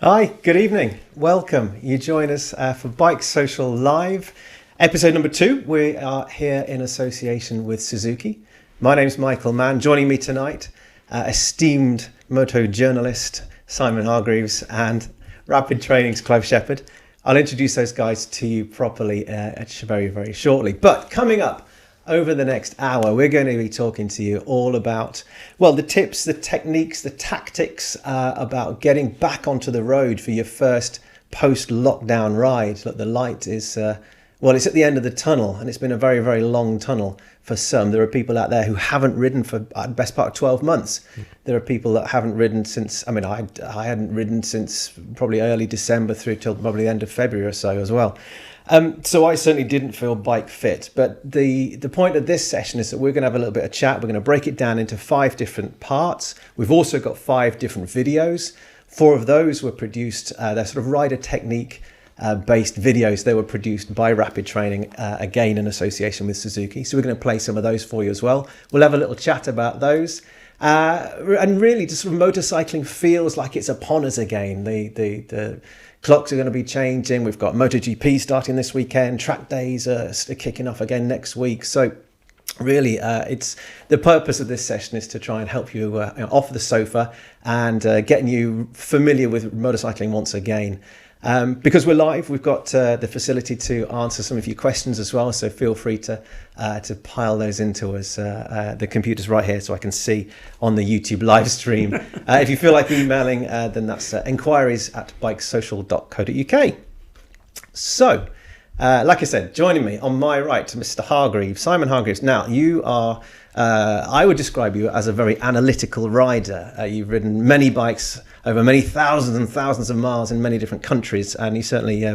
Hi, good evening. Welcome. You join us for BikeSocial Live, episode number 2. We are here in association with Suzuki. My name's Michael Mann. Joining me tonight, esteemed moto journalist Simon Hargreaves and Rapid Training's Clive Shepherd. I'll introduce those guys to you properly very, very shortly. But coming up over the next hour, we're going to be talking to you all about, well, the tips, the techniques, the tactics about getting back onto the road for your first post-lockdown ride. Look, the light is, it's at the end of the tunnel, and it's been a very, very long tunnel for some. There are people out there who haven't ridden for the best part of 12 months. There are people that haven't ridden since, I hadn't ridden since probably early December through till probably the end of February or so as well. So I certainly didn't feel bike fit, but the point of this session is that we're going to have a little bit of chat. We're going to break it down into 5 different parts. We've also got 5 different videos. 4 of those were produced, they're sort of rider technique based videos. They were produced by Rapid Training, again in association with Suzuki. So we're going to play some of those for you as well. We'll have a little chat about those. And really just sort of motorcycling feels like it's upon us again. The clocks are going to be changing. We've got MotoGP starting this weekend. Track days are kicking off again next week. So really, it's the purpose of this session is to try and help you off the sofa and getting you familiar with motorcycling once again. Because we're live, we've got the facility to answer some of your questions as well. So feel free to pile those into us. The computer's right here, so I can see on the YouTube live stream. If you feel like emailing, then that's enquiries@bikesocial.co.uk. So, like I said, joining me on my right, Mr. Hargreaves, Simon Hargreaves. Now, you are, I would describe you as a very analytical rider. You've ridden many bikes over many thousands and thousands of miles in many different countries, and you certainly,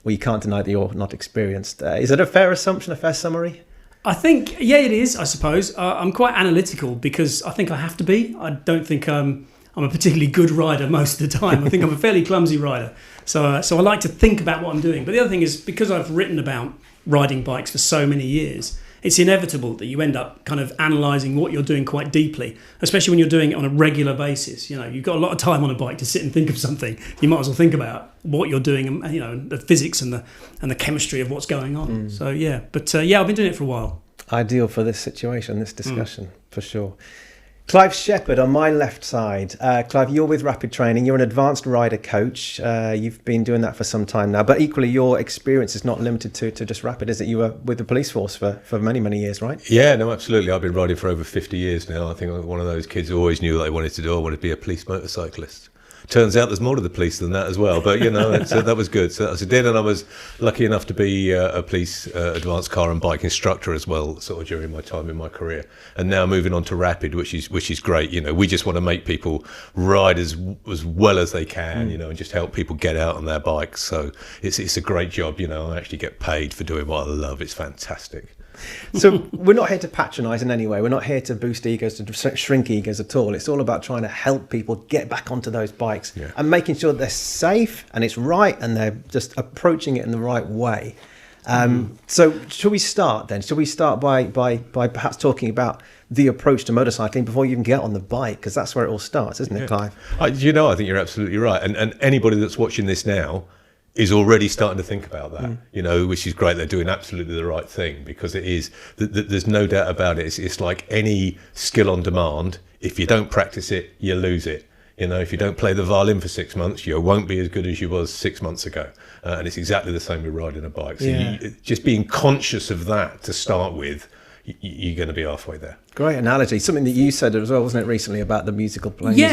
you can't deny that you're not experienced. Is it a fair assumption, a fair summary? I think, yeah, it is, I suppose. I'm quite analytical because I think I have to be. I don't think I'm a particularly good rider most of the time. I think I'm a fairly clumsy rider. So I like to think about what I'm doing. But the other thing is, because I've written about riding bikes for so many years, it's inevitable that you end up kind of analysing what you're doing quite deeply, especially when you're doing it on a regular basis. You know, you've got a lot of time on a bike to sit and think of something. You might as well think about what you're doing and, you know, the physics and the chemistry of what's going on. So, yeah. But, I've been doing it for a while. Ideal for this situation, this discussion, for sure. Clive Shepherd on my left side. Clive, you're with Rapid Training. You're an advanced rider coach. You've been doing that for some time now. But equally, your experience is not limited to just Rapid, is it? You were with the police force for many, many years, right? Yeah, no, absolutely. I've been riding for over 50 years now. I think I'm one of those kids who always knew what I wanted to do. I wanted to be a police motorcyclist. Turns out there's more to the police than that as well, but you know, that was good. So I did, and I was lucky enough to be a police advanced car and bike instructor as well, sort of during my time in my career. And now moving on to Rapid, which is great. You know, we just want to make people ride as well as they can, you know, and just help people get out on their bikes. So it's a great job. You know, I actually get paid for doing what I love. It's fantastic. So we're not here to patronise in any way. We're not here to boost egos, to shrink egos at all. It's all about trying to help people get back onto those bikes and making sure they're safe and it's right and they're just approaching it in the right way. So should we start then? Should we start by perhaps talking about the approach to motorcycling before you even get on the bike? Because that's where it all starts, isn't it, Clive? I think you're absolutely right. And anybody that's watching this now is already starting to think about that, you know, which is great. They're doing absolutely the right thing, because it is, there's no doubt about it. It's like any skill on demand. If you don't practice it, you lose it. You know, if you don't play the violin for 6 months, you won't be as good as you was 6 months ago. And it's exactly the same with riding a bike. So just being conscious of that to start with, you're going to be halfway there. Great analogy. Something that you said as well, wasn't it, recently, about the musical playing? Or I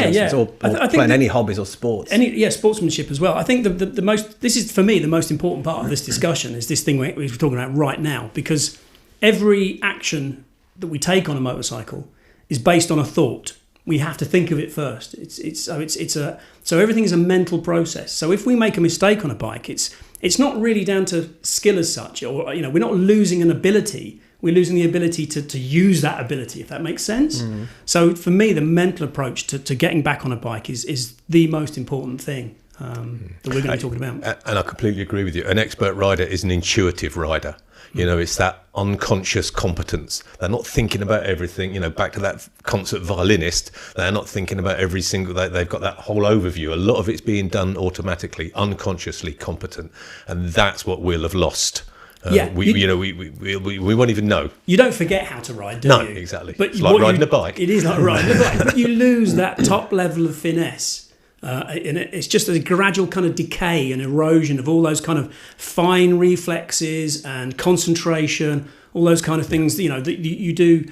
think playing any hobbies or sports. Sportsmanship as well. I think the most, this is for me the most important part of this discussion, is this thing we're talking about right now, because every action that we take on a motorcycle is based on a thought. We have to think of it first. So everything is a mental process. So if we make a mistake on a bike, it's not really down to skill as such, or, you know, we're not losing an ability. We're losing the ability to use that ability, if that makes sense. So for me, the mental approach to getting back on a bike is the most important thing. that we're going to be talking about. And I completely agree with you. An expert rider is an intuitive rider. You know, it's that unconscious competence. They're not thinking about everything. You know, back to that concert violinist, they're not thinking about every single. They've got that whole overview. A lot of it's being done automatically, unconsciously competent, and that's what we'll have lost. We won't even know. You don't forget how to ride, do you? No, exactly. But it's like riding a bike. It is like riding a bike, but you lose that top level of finesse. And it's just a gradual kind of decay and erosion of all those kind of fine reflexes and concentration, all those kind of things, you know, that you do.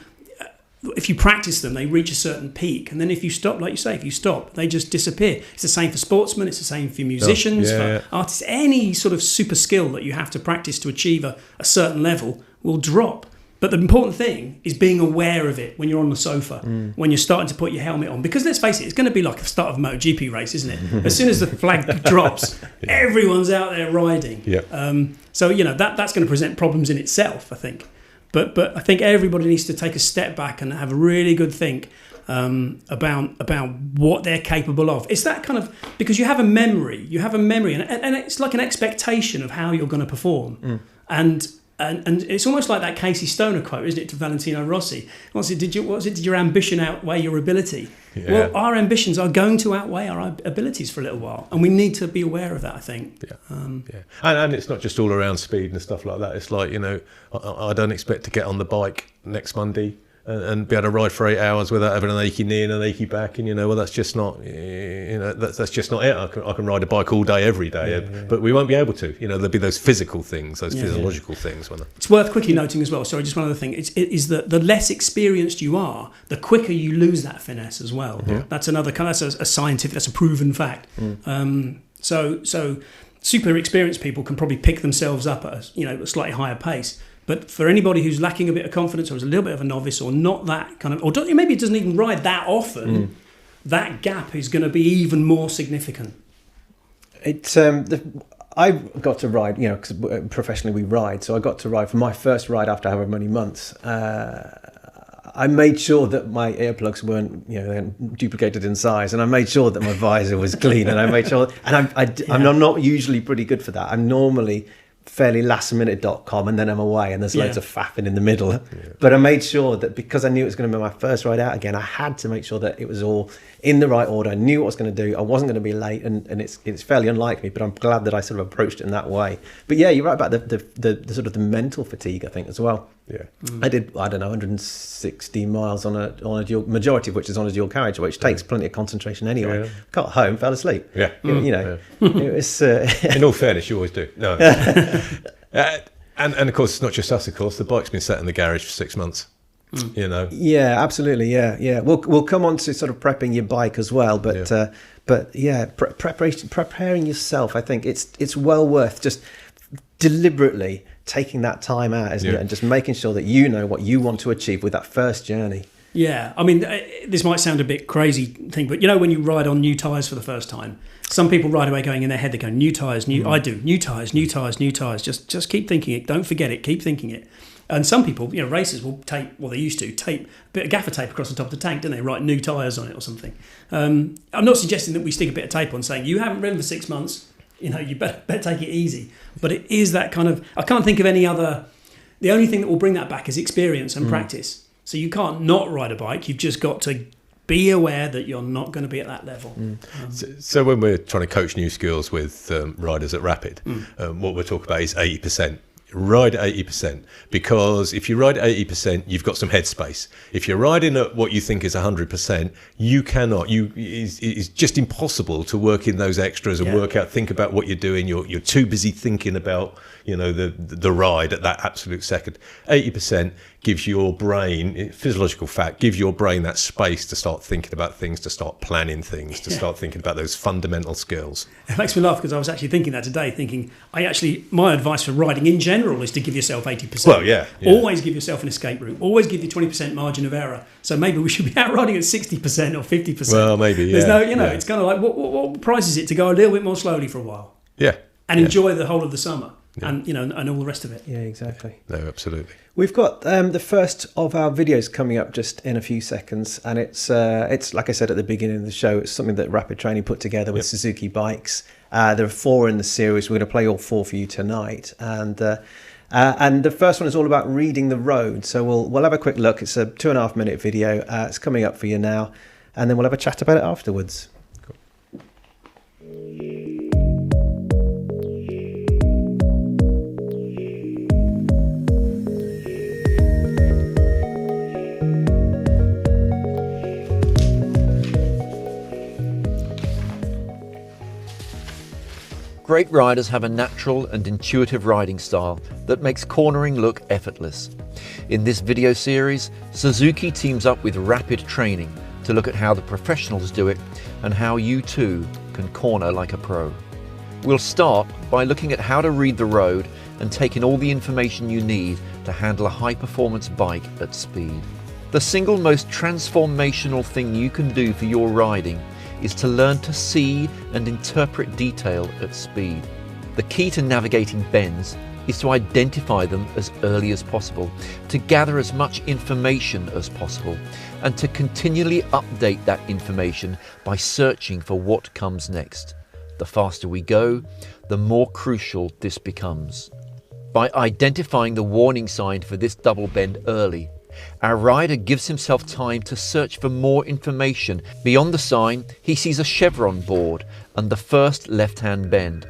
If you practice them, they reach a certain peak. And then if you stop, like you say, they just disappear. It's the same for sportsmen. It's the same for musicians, artists. Any sort of super skill that you have to practice to achieve a certain level will drop. But the important thing is being aware of it when you're on the sofa, when you're starting to put your helmet on. Because let's face it, it's going to be like the start of a MotoGP race, isn't it? As soon as the flag drops, everyone's out there riding. Yeah. So, you know, that's going to present problems in itself, I think. But I think everybody needs to take a step back and have a really good think about what they're capable of. It's that kind of, because you have a memory, and it's like an expectation of how you're going to perform. And it's almost like that Casey Stoner quote, isn't it, to Valentino Rossi? Did your ambition outweigh your ability? Yeah. Well, our ambitions are going to outweigh our abilities for a little while, and we need to be aware of that, I think. And it's not just all around speed and stuff like that. It's like, you know, I don't expect to get on the bike next Monday and be able to ride for 8 hours without having an achy knee and an achy back, and you know, well, that's just not, you know, that's just not it. I can ride a bike all day, every day, but we won't be able to. You know, there'll be those physical things, those physiological things. It's worth quickly noting as well. Sorry, just one other thing. It is that the less experienced you are, the quicker you lose that finesse as well. Yeah. That's another kind. That's a scientific. That's a proven fact. So super experienced people can probably pick themselves up at a slightly higher pace. But for anybody who's lacking a bit of confidence or is a little bit of a novice or not that kind of, or maybe it doesn't even ride that often, that gap is going to be even more significant. It's I got to ride, you know, because professionally we ride. So I got to ride for my first ride after however many months. I made sure that my earplugs weren't, you know, duplicated in size, and I made sure that my visor was clean, and I made sure. And I'm not usually pretty good for that. I'm normally fairly lastminute.com, and then I'm away and there's loads of faffing in the middle. But I made sure that, because I knew it was going to be my first ride out again, I had to make sure that it was all in the right order. I knew what I was going to do. I wasn't going to be late, and it's fairly unlike me, but I'm glad that I sort of approached it in that way. But yeah, you're right about the sort of the mental fatigue, I think, as well. Yeah. I did, I don't know, 160 miles on a dual, majority of which is on a dual carriage, which takes plenty of concentration anyway. Got home, fell asleep. Yeah. You know, it was... In all fairness, you always do. No. And of course, it's not just us, of course. The bike's been sat in the garage for 6 months. You know. Yeah, absolutely. Yeah. We'll come on to sort of prepping your bike as well, but preparing yourself. I think it's well worth just deliberately taking that time out, isn't it, and just making sure that you know what you want to achieve with that first journey. Yeah, I mean, this might sound a bit crazy thing, but you know, when you ride on new tyres for the first time, some people ride away going in their head, they go, new tyres, I do, new tyres, just keep thinking it, don't forget it, keep thinking it. And some people, you know, racers will tape, well, they used to tape a bit of gaffer tape across the top of the tank, don't they? Write new tyres on it or something. I'm not suggesting that we stick a bit of tape on, saying you haven't ridden for 6 months, you know, you better take it easy. But it is that kind of, I can't think of any other, the only thing that will bring that back is experience and practice. So you can't not ride a bike, you've just got to be aware that you're not going to be at that level. So when we're trying to coach new skills with riders at Rapid, what we're talking about is 80%. Ride at 80%, because if you ride at 80%, you've got some headspace. If you're riding at what you think is 100%, you cannot. It's just impossible to work in those extras and work out, think about what you're doing. You're too busy thinking about, you know, the ride at that absolute second. 80% gives your brain, physiological fact, gives your brain that space to start thinking about things, to start planning things, to start thinking about those fundamental skills. It makes me laugh because I was actually thinking that today, my advice for riding in general is to give yourself 80%. Well, yeah. Always give yourself an escape route. Always give you 20% margin of error. So maybe we should be out riding at 60% or 50%. Well, maybe, yeah. There's no, you know, it's kind of like, what price is it to go a little bit more slowly for a while? Yeah. And enjoy the whole of the summer. and and all the rest of it. Yeah, exactly. No, absolutely. We've got the first of our videos coming up just in a few seconds, and it's like I said at the beginning of the show, it's something that Rapid Training put together with Suzuki bikes. There are 4 in the series. We're going to play all 4 for you tonight, and the first one is all about reading the road. So we'll have a quick look. It's a 2.5 minute video. It's coming up for you now, and then we'll have a chat about it afterwards. Great riders have a natural and intuitive riding style that makes cornering look effortless. In this video series, Suzuki teams up with Rapid Training to look at how the professionals do it and how you too can corner like a pro. We'll start by looking at how to read the road and take in all the information you need to handle a high-performance bike at speed. The single most transformational thing you can do for your riding is to learn to see and interpret detail at speed. The key to navigating bends is to identify them as early as possible, to gather as much information as possible, and to continually update that information by searching for what comes next. The faster we go, the more crucial this becomes. By identifying the warning sign for this double bend early, our rider gives himself time to search for more information. Beyond the sign, he sees a chevron board and the first left-hand bend.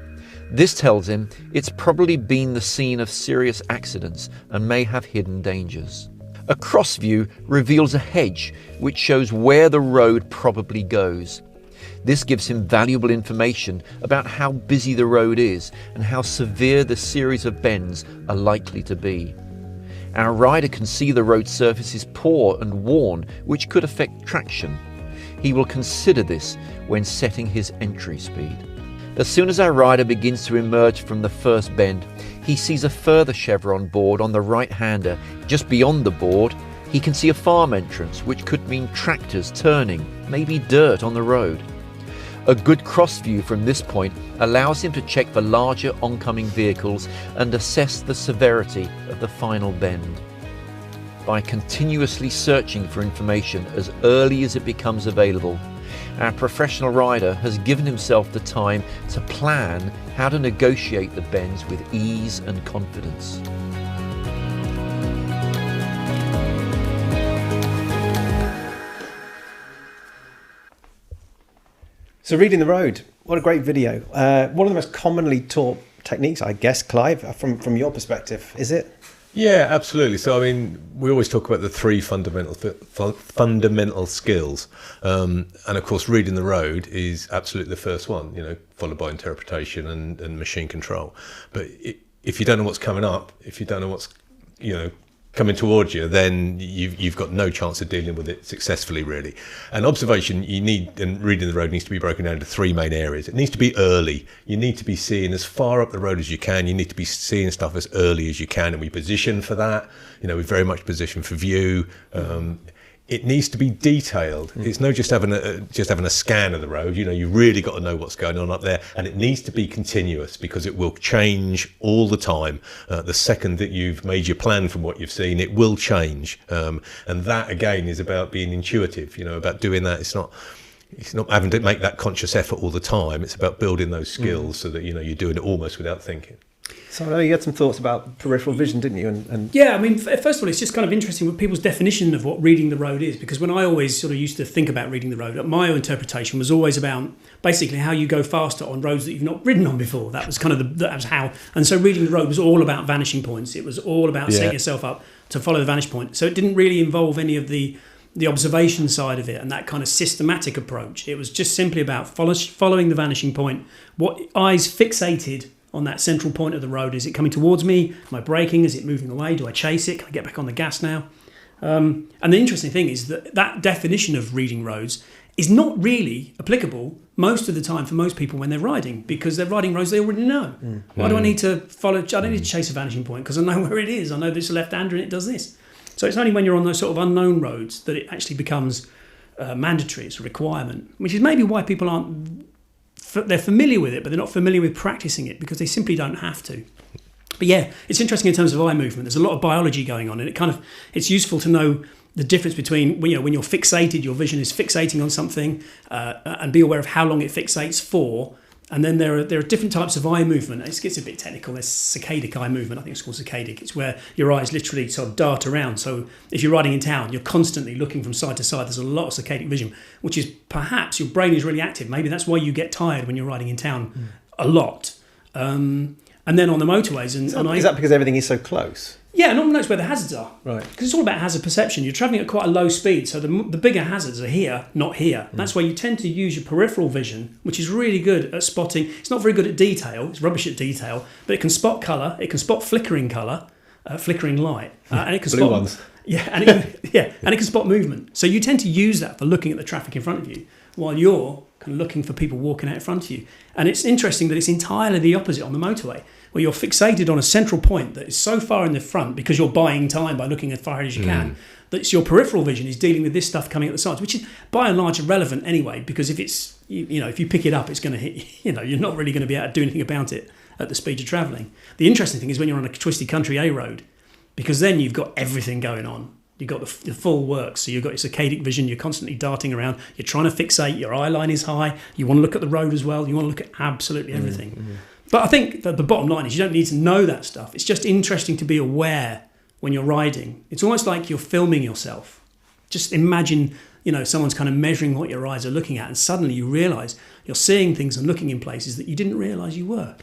This tells him it's probably been the scene of serious accidents and may have hidden dangers. A cross view reveals a hedge which shows where the road probably goes. This gives him valuable information about how busy the road is and how severe the series of bends are likely to be. Our rider can see the road surface is poor and worn, which could affect traction. He will consider this when setting his entry speed. As soon as our rider begins to emerge from the first bend, he sees a further chevron board on the right-hander. Just beyond the board, he can see a farm entrance, which could mean tractors turning, maybe dirt on the road. A good cross view from this point allows him to check for larger oncoming vehicles and assess the severity of the final bend. By continuously searching for information as early as it becomes available, our professional rider has given himself the time to plan how to negotiate the bends with ease and confidence. So reading the road, what a great video. One of the most commonly taught techniques, I guess, Clive, from your perspective, is it? Yeah, absolutely. So, I mean, we always talk about the 3 fundamental skills. And of course, reading the road is absolutely the first one, followed by interpretation and machine control. But if you don't know what's coming up, if you don't know what's, coming towards you, then you've got no chance of dealing with it successfully, really. And observation and reading the road needs to be broken down into 3 main areas. It needs to be early. You need to be seeing as far up the road as you can. You need to be seeing stuff as early as you can, and we position for that. We very much position for view. It needs to be detailed. It's no just having a scan of the road. You really got to know what's going on up there, and it needs to be continuous because it will change all the time. The second that you've made your plan from what you've seen, it will change, and that again is about being intuitive. About doing that. It's not having to make that conscious effort all the time. It's about building those skills so that you're doing it almost without thinking. So I know you had some thoughts about peripheral vision, didn't you? And Yeah, I mean, first of all, it's just kind of interesting what people's definition of what reading the road is, because when I always sort of used to think about reading the road, my interpretation was always about basically how you go faster on roads that you've not ridden on before. That was kind of that was how. And so reading the road was all about vanishing points. It was all about setting yourself up to follow the vanishing point. So it didn't really involve any of the observation side of it and that kind of systematic approach. It was just simply about following the vanishing point. What eyes fixated on that central point of the road. Is it coming towards me? Am I braking? Is it moving away? Do I chase it? Can I get back on the gas now? And the interesting thing is that definition of reading roads is not really applicable most of the time for most people when they're riding, because they're riding roads they already know. Why do I need to follow? I don't need to chase a vanishing point because I know where it is. I know there's a left-hander and it does this. So it's only when you're on those sort of unknown roads that it actually becomes mandatory. It's a requirement, which is maybe why people aren't. They're familiar with it, but they're not familiar with practicing it because they simply don't have to. But yeah, it's interesting in terms of eye movement. There's a lot of biology going on, and it's useful to know the difference between when you're fixated, your vision is fixating on something, and be aware of how long it fixates for. And then there are different types of eye movement. It gets a bit technical. There's saccadic eye movement. I think it's called saccadic. It's where your eyes literally sort of dart around. So if you're riding in town, you're constantly looking from side to side. There's a lot of saccadic vision, which is perhaps your brain is really active. Maybe that's why you get tired when you're riding in town a lot. And then on the motorways, is that because everything is so close? Yeah, and knows where the hazards are. Right. Because it's all about hazard perception. You're travelling at quite a low speed, so the bigger hazards are here, not here. That's why you tend to use your peripheral vision, which is really good at spotting. It's not very good at detail. It's rubbish at detail, but it can spot colour. It can spot flickering colour, flickering light, and it can Blue spot ones. Yeah, and it can spot movement. So you tend to use that for looking at the traffic in front of you, while you're kind of looking for people walking out in front of you. And it's interesting that it's entirely the opposite on the motorway, where you're fixated on a central point that is so far in the front because you're buying time by looking as far as you can, that your peripheral vision is dealing with this stuff coming at the sides, which is by and large irrelevant anyway, because if it's, if you pick it up, it's going to hit, you're not really going to be able to do anything about it at the speed you're travelling. The interesting thing is when you're on a twisty country A road, because then you've got everything going on. You've got the full works. So you've got your saccadic vision, you're constantly darting around, you're trying to fixate, your eye line is high, you want to look at the road as well, you want to look at absolutely everything. Mm-hmm. But I think that the bottom line is you don't need to know that stuff. It's just interesting to be aware when you're riding. It's almost like you're filming yourself. Just imagine, someone's kind of measuring what your eyes are looking at, and suddenly you realise you're seeing things and looking in places that you didn't realise you were.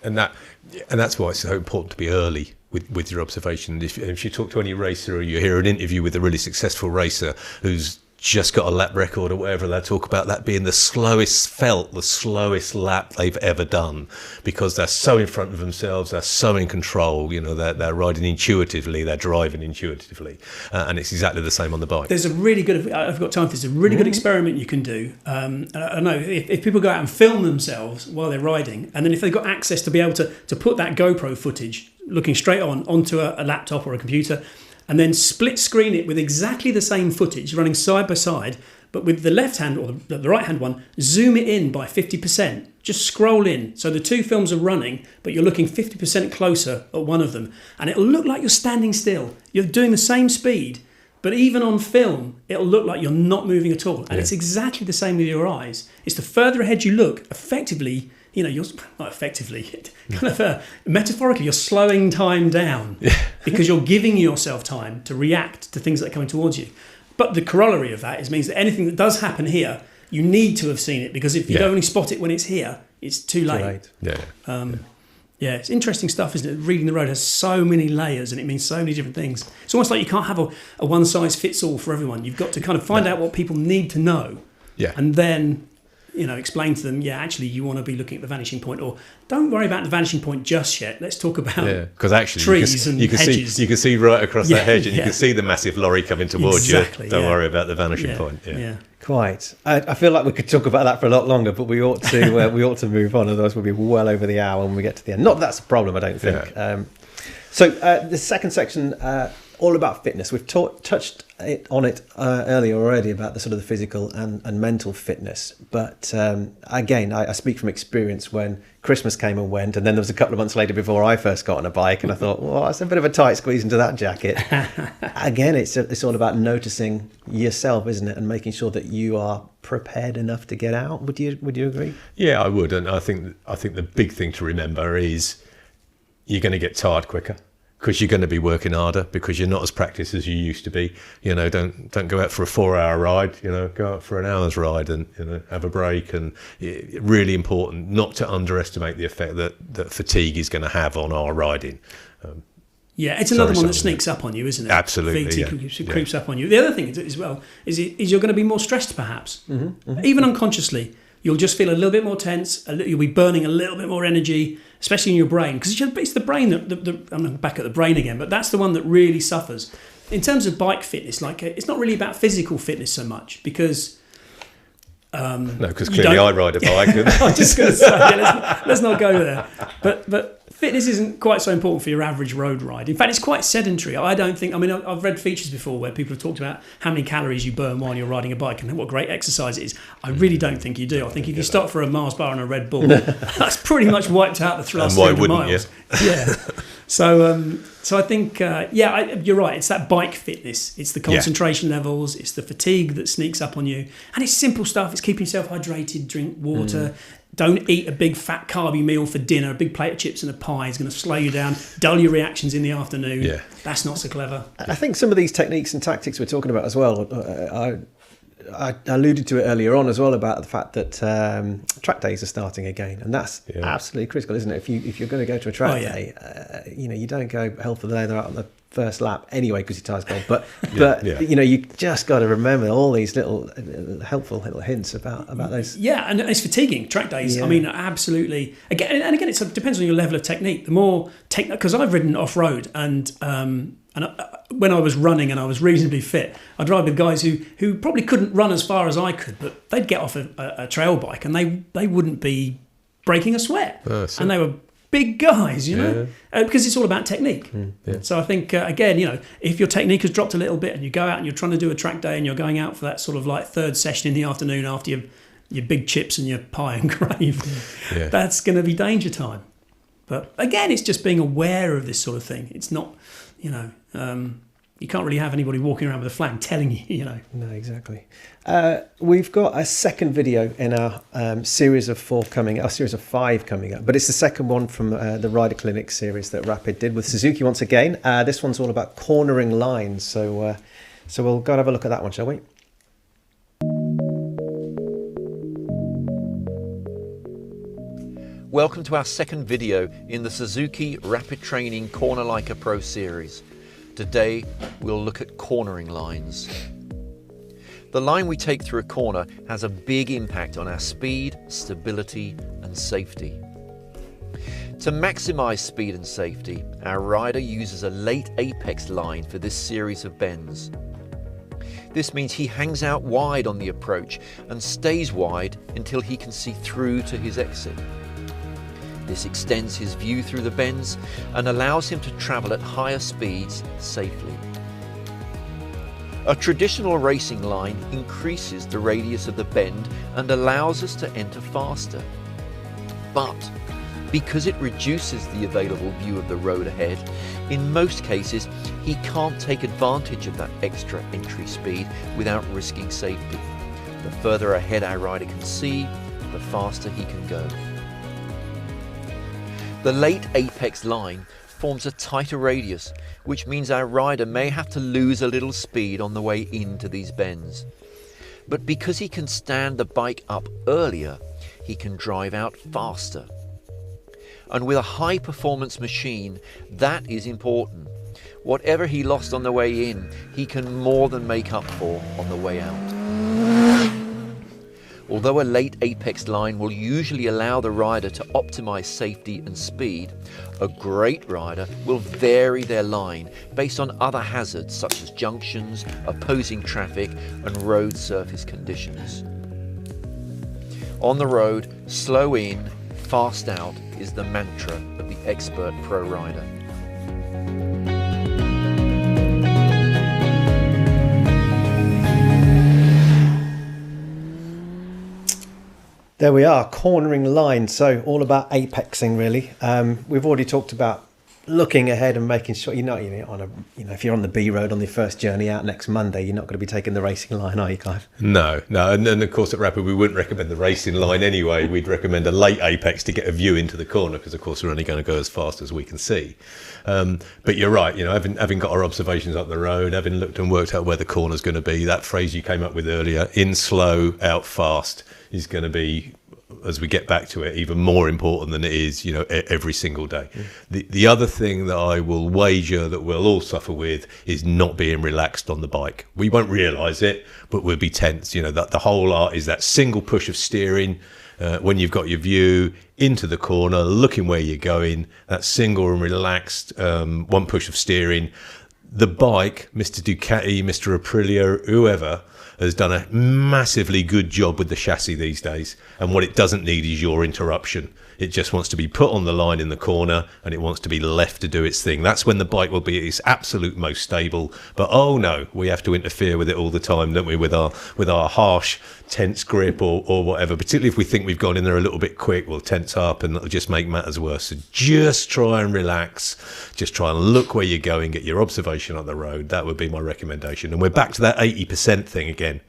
And that's why it's so important to be early with your observation. If you talk to any racer or you hear an interview with a really successful racer who's just got a lap record or whatever, they'll talk about that being the slowest lap they've ever done, because they're so in front of themselves, they're so in control, they're riding intuitively, they're driving intuitively, and it's exactly the same on the bike. There's a really good, I've got time for this, a really good experiment you can do. I know if people go out and film themselves while they're riding, and then if they've got access to be able to put that GoPro footage looking straight onto a laptop or a computer, and then split screen it with exactly the same footage running side by side, but with the left hand or the right hand one, zoom it in by 50%. Just scroll in. So the two films are running, but you're looking 50% closer at one of them. And it'll look like you're standing still. You're doing the same speed, but even on film, it'll look like you're not moving at all. And it's exactly the same with your eyes. It's the further ahead you look, effectively, you're not effectively, kind of metaphorically, you're slowing time down because you're giving yourself time to react to things that are coming towards you. But the corollary of that means that anything that does happen here, you need to have seen it, because if you don't only spot it when it's here, it's too late. It's interesting stuff, isn't it? Reading the road has so many layers and it means so many different things. It's almost like you can't have a one size fits all for everyone. You've got to kind of find out what people need to know, and then explain to them, actually, you want to be looking at the vanishing point, or don't worry about the vanishing point just yet. Let's talk about because actually trees and hedges. You can see right across that hedge, and you can see the massive lorry coming towards you. Don't worry about the vanishing point. Quite. I feel like we could talk about that for a lot longer, but we ought to move on. Otherwise, we'll be well over the hour when we get to the end. Not that that's a problem, I don't think. So the second section, all about fitness. We've touched on it earlier already about the sort of the physical and mental fitness. But again, I speak from experience. When Christmas came and went, and then there was a couple of months later before I first got on a bike, and I thought, well, it's a bit of a tight squeeze into that jacket. Again, it's all about noticing yourself, isn't it, and making sure that you are prepared enough to get out. Would you agree? Yeah, I would, and I think the big thing to remember is you're going to get tired quicker, because you're going to be working harder, because you're not as practiced as you used to be. Don't go out for a 4-hour ride. Go out for an hour's ride and have a break. And really important not to underestimate the effect that fatigue is going to have on our riding. It's another one that sneaks up on you, isn't it? Absolutely, creeps up on you. The other thing as well is you're going to be more stressed, perhaps, even unconsciously. You'll just feel a little bit more tense. You'll be burning a little bit more energy, especially in your brain, because it's the brain that I'm back at the brain again, but that's the one that really suffers. In terms of bike fitness, it's not really about physical fitness so much, because because clearly I ride a bike. I was just going to say, let's not go there. But fitness isn't quite so important for your average road ride. In fact, it's quite sedentary. I don't think. I mean, I've read features before where people have talked about how many calories you burn while you're riding a bike and what great exercise it is. I really don't think you do. I think if you stop for a Mars bar and a Red Bull, that's pretty much wiped out the last 300 miles. Yeah. So I think, you're right. It's that bike fitness. It's the concentration levels. It's the fatigue that sneaks up on you. And it's simple stuff. It's keeping yourself hydrated, drink water. Don't eat a big fat carby meal for dinner. A big plate of chips and a pie is going to slow you down, dull your reactions in the afternoon. Yeah. That's not so clever. I think some of these techniques and tactics we're talking about as well, I alluded to it earlier on as well about the fact that track days are starting again, and that's absolutely critical, isn't it? If you're going to go to a track day, you don't go hell for the leather out on the first lap anyway because your tire's cold. But you just got to remember all these little helpful little hints about those. Yeah, and it's fatiguing track days. I mean, absolutely. Again, it depends on your level of technique. The more because I've ridden off road and when I was running and I was reasonably fit, I'd ride with guys who probably couldn't run as far as I could, but they'd get off a trail bike and they wouldn't be breaking a sweat. And they were big guys, because it's all about technique. So I think, again, if your technique has dropped a little bit and you go out and you're trying to do a track day and you're going out for that sort of like third session in the afternoon after your big chips and your pie and gravy, that's going to be danger time. But again, it's just being aware of this sort of thing. It's not, you can't really have anybody walking around with a flag telling you, No, exactly. We've got a second video in our series of 5 coming up, but it's the second one from the Rider Clinic series that Rapid did with Suzuki once again. This one's all about cornering lines, so we'll go and have a look at that one, shall we? Welcome to our second video in the Suzuki Rapid Training Corner Like a Pro series. Today we'll look at cornering lines. The line we take through a corner has a big impact on our speed, stability and safety. To maximise speed and safety, our rider uses a late apex line for this series of bends. This means he hangs out wide on the approach and stays wide until he can see through to his exit. This extends his view through the bends and allows him to travel at higher speeds safely. A traditional racing line increases the radius of the bend and allows us to enter faster. But because it reduces the available view of the road ahead, in most cases he can't take advantage of that extra entry speed without risking safety. The further ahead our rider can see, the faster he can go. The late apex line forms a tighter radius, which means our rider may have to lose a little speed on the way into these bends. But because he can stand the bike up earlier, he can drive out faster. And with a high performance machine, that is important. Whatever he lost on the way in, he can more than make up for on the way out. Although a late apex line will usually allow the rider to optimize safety and speed, a great rider will vary their line based on other hazards such as junctions, opposing traffic and road surface conditions. On the road, slow in, fast out is the mantra of the expert pro rider. There we are, cornering line. So all about apexing, really. We've already talked about looking ahead and making sure if you're on the B road on your first journey out next Monday, you're not going to be taking the racing line, are you, Clive? No. And of course at Rapid we wouldn't recommend the racing line anyway. We'd recommend a late apex to get a view into the corner because of course we're only going to go as fast as we can see. But you're right, having got our observations up the road, having looked and worked out where the corner's going to be, that phrase you came up with earlier, in slow, out fast, is going to be, as we get back to it, even more important than it is, every single day. The other thing that I will wager that we'll all suffer with is not being relaxed on the bike. We won't realise it, but we'll be tense. That the whole art is that single push of steering when you've got your view into the corner, looking where you're going, that single and relaxed one push of steering. The bike, Mr. Ducati, Mr. Aprilia, whoever, has done a massively good job with the chassis these days, and what it doesn't need is your interruption. It just wants to be put on the line in the corner, and it wants to be left to do its thing. That's when the bike will be at its absolute most stable. But oh no, we have to interfere with it all the time, don't we? With our harsh, tense grip or whatever. Particularly if we think we've gone in there a little bit quick, we'll tense up, and it'll just make matters worse. So just try and relax. Just try and look where you're going, get your observation on the road. That would be my recommendation. And we're back to that 80% thing again.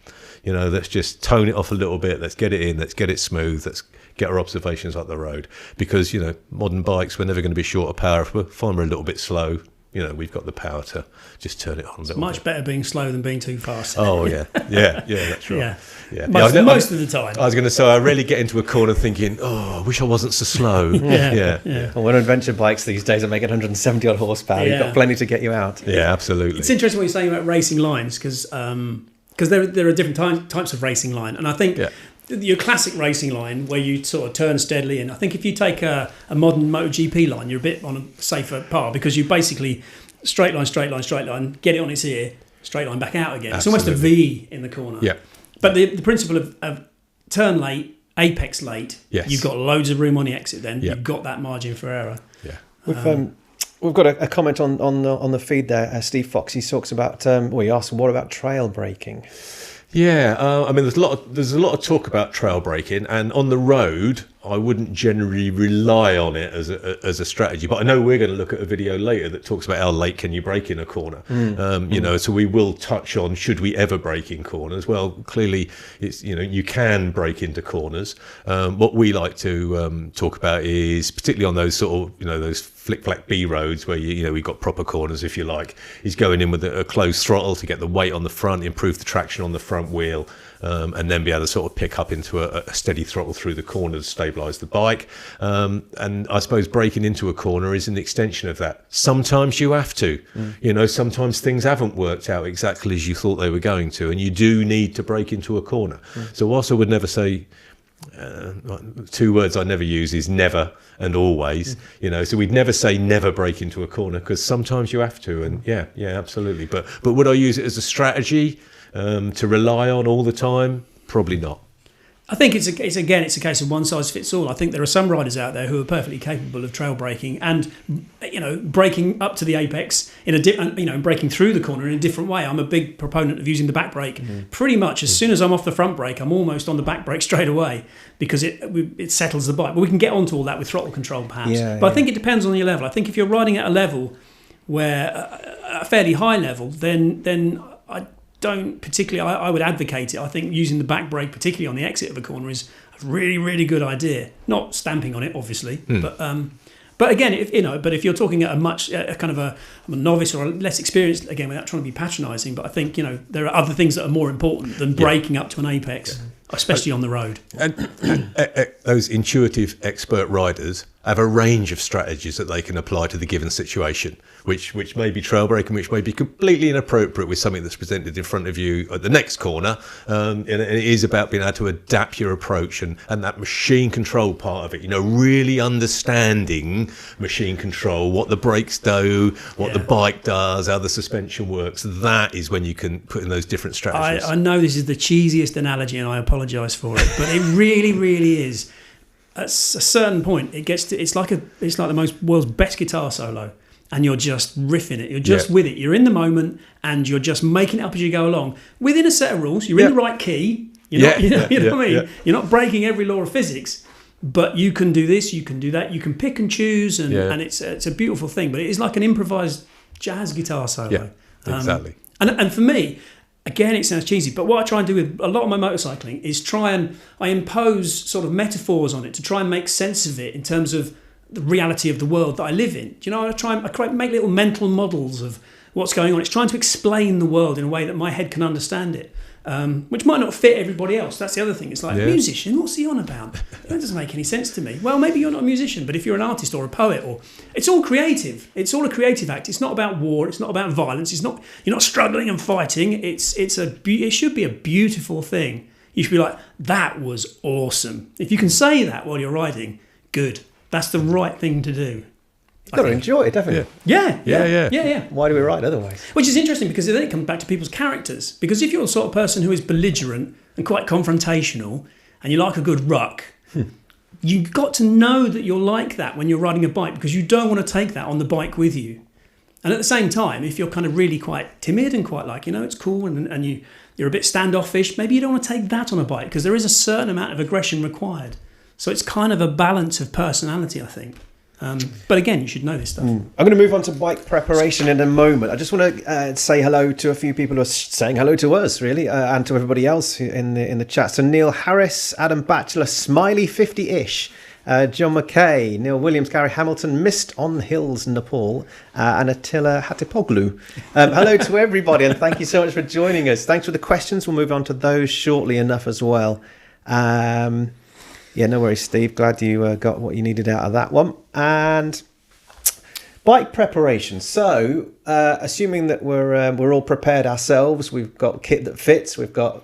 You know, let's just tone it off a little bit. Let's get it in. Let's get it smooth. Let's get our observations up the road. Because, you know, modern bikes, we're never going to be short of power. If we find we're a little bit slow, you know, we've got the power to just turn it on a little bit. Much better being slow than being too fast. Oh, yeah. Yeah, that's right. Yeah. Most of the time. I was going to say, I rarely get into a corner thinking, oh, I wish I wasn't so slow. Yeah. Well, when adventure bikes these days are making 170 odd horsepower, you've got plenty to get you out. Yeah, absolutely. It's interesting what you're saying about racing lines, because there are different types of racing line. And I think your classic racing line where you sort of turn steadily in, I think if you take a modern MotoGP line, you're a bit on a safer par, because you basically straight line, get it on its ear, straight line back out again. Absolutely. It's almost a V in the corner. Yeah. But the principle of turn late, apex late, you've got loads of room on the exit then. You've got that margin for error. Yeah. We've got a comment on the feed there. Steve Fox, he talks about, he asked, what about trail braking? Yeah, I mean, there's a lot of talk about trail braking, and on the road, I wouldn't generally rely on it as a strategy. But I know we're going to look at a video later that talks about how late can you brake in a corner. You know, so we will touch on, should we ever brake in corners? Well, clearly, it's, you know, you can brake into corners. What we like to talk about is, particularly on those sort of, you know, those flick-flack B roads where you know we've got proper corners, if you like, is going in with a closed throttle to get the weight on the front, improve the traction on the front wheel, and then be able to sort of pick up into a steady throttle through the corner to stabilise the bike. And I suppose braking into a corner is an extension of that. Sometimes you have to, you know, sometimes things haven't worked out exactly as you thought they were going to, and you do need to brake into a corner. So whilst I would never say, two words I never use is never and always, you know, so we'd never say never brake into a corner, because sometimes you have to, and yeah, absolutely. But would I use it as a strategy to rely on all the time? Probably not. I think it's a case of one size fits all. I think there are some riders out there who are perfectly capable of trail braking and, you know, braking up to the apex in braking through the corner in a different way. I'm a big proponent of using the back brake. Pretty much as soon as I'm off the front brake, I'm almost on the back brake straight away, because it settles the bike. But we can get onto all that with throttle control, perhaps. I think it depends on your level. I think if you're riding at a level where a fairly high level, then I don't particularly. I would advocate it. I think using the back brake, particularly on the exit of a corner, is a really, really good idea. Not stamping on it, obviously, but again, if you're talking at a novice or a less experienced, again, without trying to be patronising, but I think, you know, there are other things that are more important than braking up to an apex, especially on the road. And those intuitive expert riders have a range of strategies that they can apply to the given situation, which may be trail braking, which may be completely inappropriate with something that's presented in front of you at the next corner. And it is about being able to adapt your approach and that machine control part of it, you know, really understanding machine control, what the brakes do, what the bike does, how the suspension works. That is when you can put in those different strategies. I know this is the cheesiest analogy, and I apologise for it, but it really, really is. At a certain point, it's like the world's best guitar solo, and you're just riffing it. You're just with it. You're in the moment, and you're just making it up as you go along within a set of rules. You're in the right key. You know what I mean? Yeah. You're not breaking every law of physics, but you can do this. You can do that. You can pick and choose, and it's a beautiful thing. But it is like an improvised jazz guitar solo. Yeah, exactly. And for me, again, it sounds cheesy, but what I try and do with a lot of my motorcycling is I impose sort of metaphors on it to try and make sense of it in terms of the reality of the world that I live in. Do you know, I make little mental models of what's going on. It's trying to explain the world in a way that my head can understand it, which might not fit everybody else. That's the other thing. It's like, musician, what's he on about? That doesn't make any sense to me. Well, maybe you're not a musician, but if you're an artist or a poet, it's all creative. It's all a creative act. It's not about war. It's not about violence. You're not struggling and fighting. It should be a beautiful thing. You should be like, that was awesome. If you can say that while you're riding, good. That's the right thing to do. You've got to enjoy it, definitely. Yeah. Why do we ride otherwise? Which is interesting because then it comes back to people's characters. Because if you're the sort of person who is belligerent and quite confrontational and you like a good ruck, you've got to know that you're like that when you're riding a bike, because you don't want to take that on the bike with you. And at the same time, if you're kind of really quite timid and quite like, it's cool and you're a bit standoffish, maybe you don't want to take that on a bike, because there is a certain amount of aggression required. So it's kind of a balance of personality, I think. But again, you should know this stuff. I'm going to move on to bike preparation in a moment. I just want to say hello to a few people who are saying hello to us, really, and to everybody else in the chat. So Neil Harris, Adam Batchelor, Smiley 50-ish, John McKay, Neil Williams, Gary Hamilton, Mist on Hills, Nepal, and Attila Hatipoglu. Hello to everybody, and thank you so much for joining us. Thanks for the questions. We'll move on to those shortly enough as well. Yeah, no worries, Steve. Glad you got what you needed out of that one. And bike preparation. So, assuming that we're all prepared ourselves, we've got kit that fits, we've got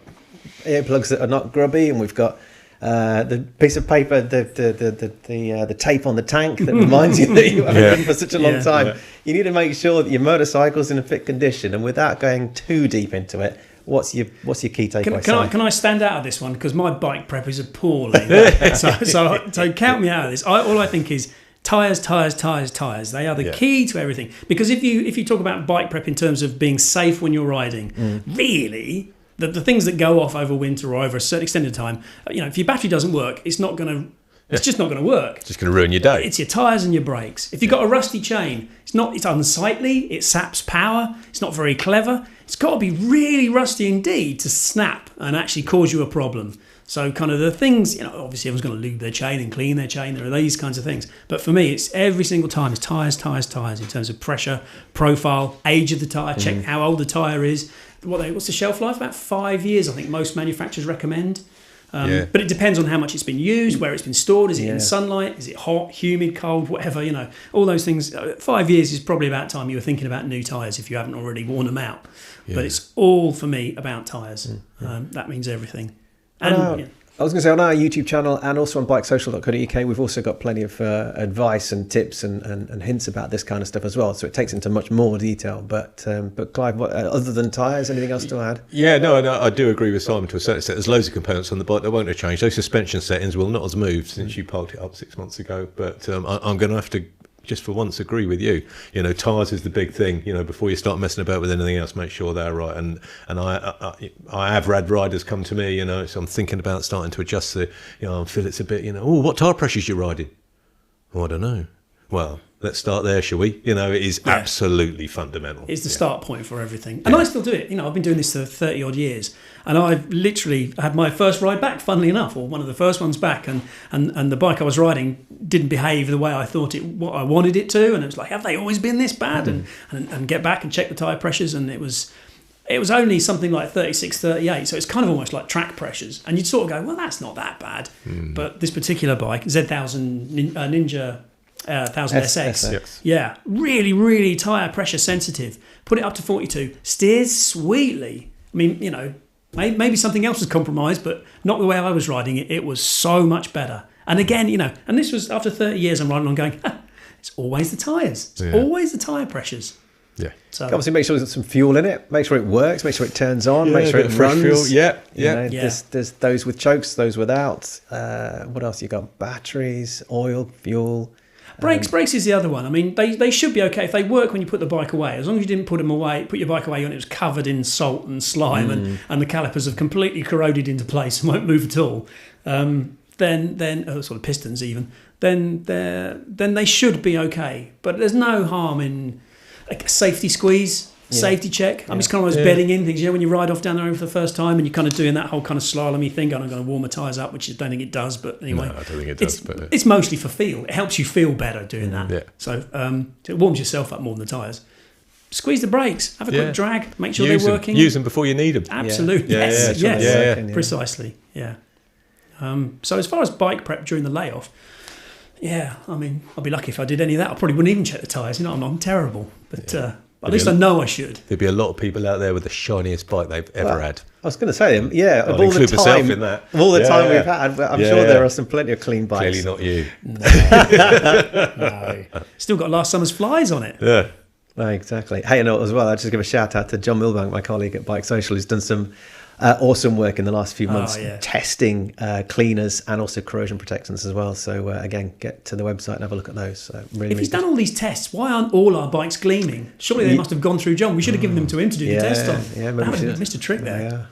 earplugs that are not grubby, and we've got the piece of paper, the tape on the tank that reminds you that you haven't ridden for such a long time. Yeah. You need to make sure that your motorcycle's in a fit condition, and without going too deep into it, what's your key takeaway? Can I stand out of this one, because my bike prep is appalling. so count me out of this. All I think is tyres. They are the key to everything. Because if you talk about bike prep in terms of being safe when you're riding, really the things that go off over winter or over a certain extended time, if your battery doesn't work, it's not going to. It's just not going to work. It's just going to ruin your day. It's your tyres and your brakes. If you've got a rusty chain, it's unsightly, it saps power, it's not very clever. It's got to be really rusty indeed to snap and actually cause you a problem. So kind of the things, obviously everyone's going to lube their chain and clean their chain. There are these kinds of things. But for me, it's every single time, it's tyres in terms of pressure, profile, age of the tyre, check how old the tyre is. What's the shelf life? About 5 years, I think most manufacturers recommend. But it depends on how much it's been used, where it's been stored. Is it in sunlight? Is it hot, humid, cold, whatever, all those things. 5 years is probably about time you were thinking about new tyres if you haven't already worn them out. Yeah. But it's all, for me, about tyres. That means everything. And I was going to say, on our YouTube channel and also on BikeSocial.co.uk, we've also got plenty of advice and tips and hints about this kind of stuff as well. So it takes into much more detail. But Clive, other than tyres, anything else to add? Yeah, no, I do agree with Simon to a certain extent. There's loads of components on the bike that won't have changed. Those suspension settings will not have moved since you parked it up 6 months ago. But I'm going to have to, just for once, agree with you. Tyres is the big thing. Before you start messing about with anything else, make sure they're right. And I have had riders come to me, so I'm thinking about starting to adjust the, I feel it's a bit, what tyre pressures you riding? Oh, I don't know. Well, let's start there, shall we? It is absolutely fundamental. It's the start point for everything. And I still do it. I've been doing this for 30 odd years. And I've literally had my first ride back, funnily enough, or one of the first ones back. And the bike I was riding didn't behave the way I thought what I wanted it to. And it was like, have they always been this bad? And get back and check the tyre pressures. And it was only something like 36, 38. So it's kind of almost like track pressures. And you'd sort of go, well, that's not that bad. But this particular bike, Z1000 Ninja 1000 SX. Yeah, really, really tyre pressure sensitive. Put it up to 42. Steers sweetly. I mean, maybe something else was compromised, but not the way I was riding it. It was so much better. And again, and this was after 30 years I'm riding on going, it's always the tyres. It's always the tyre pressures. Yeah. So obviously make sure there's some fuel in it, make sure it works, make sure it turns on, make sure it runs. Fuel. There's those with chokes, those without. What else you got? Batteries, oil, fuel. Brakes is the other one. I mean, they should be okay if they work when you put the bike away. As long as you didn't put your bike away when it was covered in salt and slime and the calipers have completely corroded into place and won't move at all. Then sort of pistons even. Then they should be okay. But there's no harm in like a safety squeeze. Safety check. I'm just kind of always bedding in things. When you ride off down the road for the first time and you're kind of doing that whole kind of slalom-y thing, I'm going to warm my tyres up, which I don't think it does. But anyway, no, I don't think it does. It's mostly for feel. It helps you feel better doing that. Yeah. So it warms yourself up more than the tyres. Squeeze the brakes. Have a quick drag. Make sure they're working. Use them before you need them. Absolutely. Yes. Precisely. Yeah. So as far as bike prep during the layoff, I mean, I'll be lucky if I did any of that. I probably wouldn't even check the tyres. I'm terrible. But But at least I know I should. There'd be a lot of people out there with the shiniest bike they've ever had. I was going to say, of I'll all the include myself time, in that. of all the time we've had, I'm sure there are some plenty of clean bikes. Clearly not you. No. Still got last summer's flies on it. Yeah. No, exactly. Hey, as well, I'll just give a shout out to John Milbank, my colleague at BikeSocial, who's done some awesome work in the last few months testing cleaners and also corrosion protectants as well. So again, get to the website and have a look at those. If he's done all these tests, why aren't all our bikes gleaming? Surely they must have gone through John. We should have given them to him to do the test on. Yeah, that would have missed a trick there. Yeah.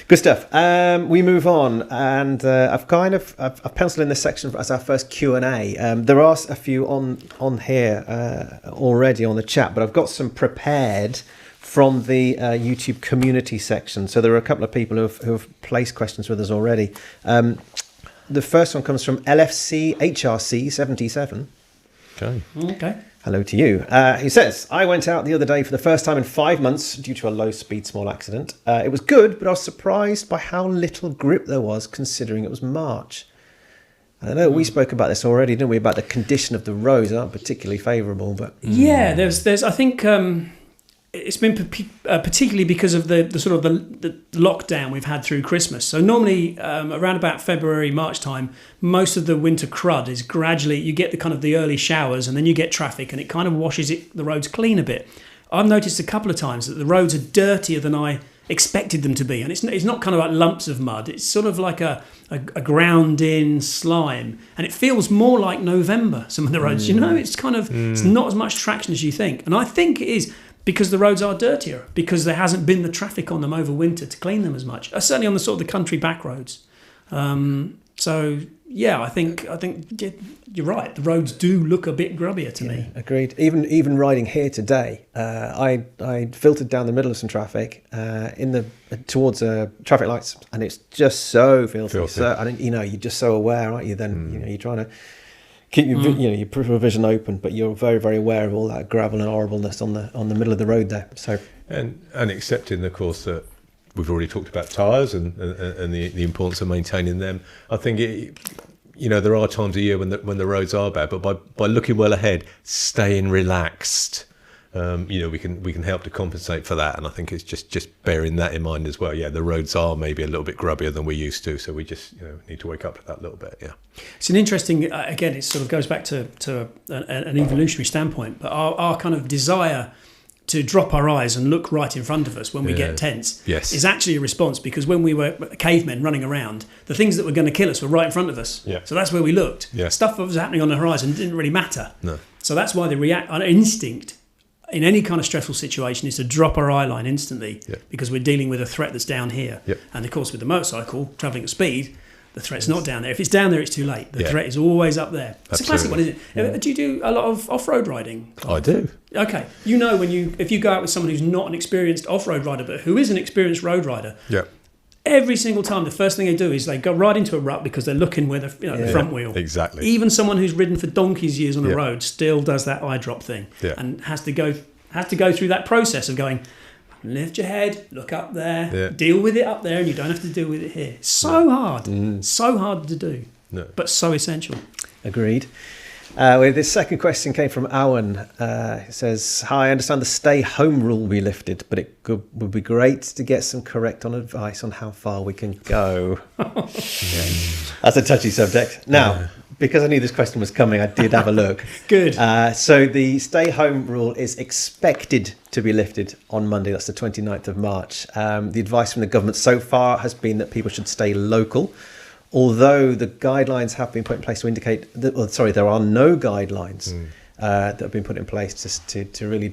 Good stuff. We move on, and I've penciled in this section as our first Q&A. There are a few on here already on the chat, but I've got some prepared from the YouTube community section. So there are a couple of people who have placed questions with us already. The first one comes from LFC HRC 77. Okay. Hello to you. He says, I went out the other day for the first time in 5 months due to a low-speed small accident. It was good, but I was surprised by how little grip there was considering it was March. I know we spoke about this already, didn't we, about the condition of the roads aren't particularly favourable. But yeah, there's I think it's been particularly because of the sort of the lockdown we've had through Christmas. So normally around about February, March time, most of the winter crud is gradually, you get the kind of the early showers and then you get traffic and it kind of washes the roads clean a bit. I've noticed a couple of times that the roads are dirtier than I expected them to be. And it's not kind of like lumps of mud. It's sort of like a ground-in slime. And it feels more like November, some of the roads. It's kind of, it's not as much traction as you think. And I think it is because the roads are dirtier, because there hasn't been the traffic on them over winter to clean them as much. Certainly on the sort of the country back roads. So yeah, I think you're right. The roads do look a bit grubbier to me. Agreed. Even riding here today, I filtered down the middle of some traffic towards traffic lights, and it's just so filthy. So you're just so aware, aren't you? Then you're trying to keep your peripheral vision open, but you're very, very aware of all that gravel and horribleness on the middle of the road there. So and accepting, of course, that we've already talked about tyres and the importance of maintaining them. I think there are times a year when the roads are bad, but by looking well ahead, staying relaxed, we can help to compensate for that. And I think it's just bearing that in mind as well. Yeah, the roads are maybe a little bit grubbier than we used to, so we just need to wake up to that a little bit. Yeah, it's an interesting. Again, it sort of goes back to an evolutionary standpoint, but our kind of desire to drop our eyes and look right in front of us when we get tense is actually a response, because when we were cavemen running around, the things that were going to kill us were right in front of us. Yeah. So that's where we looked. Yeah. Stuff that was happening on the horizon didn't really matter. No. So that's why our instinct in any kind of stressful situation is to drop our eye line instantly, because we're dealing with a threat that's down here. Yep. And of course with the motorcycle travelling at speed, the threat's not down there. If it's down there, it's too late. The threat is always up there. It's a classic one, isn't it? Yeah. Do you do a lot of off-road riding, Clive? I do. Okay. If you go out with someone who's not an experienced off-road rider, but who is an experienced road rider, every single time the first thing they do is they go right into a rut because they're looking where the front wheel. Exactly. Even someone who's ridden for donkey's years on the road still does that eye drop thing and has to go through that process of going, lift your head, look up there, deal with it up there, and you don't have to deal with it here. So hard. So hard to do, but so essential. Agreed. This second question came from Owen. It says, hi, I understand the stay home rule will be lifted, but would be great to get some correct advice on how far we can go. That's a touchy subject. Now, because I knew this question was coming, I did have a look. Good. So the stay home rule is expected to be lifted on Monday. That's the 29th of March. The advice from the government so far has been that people should stay local, although the guidelines have been put in place to indicate that, there are no guidelines that have been put in place to really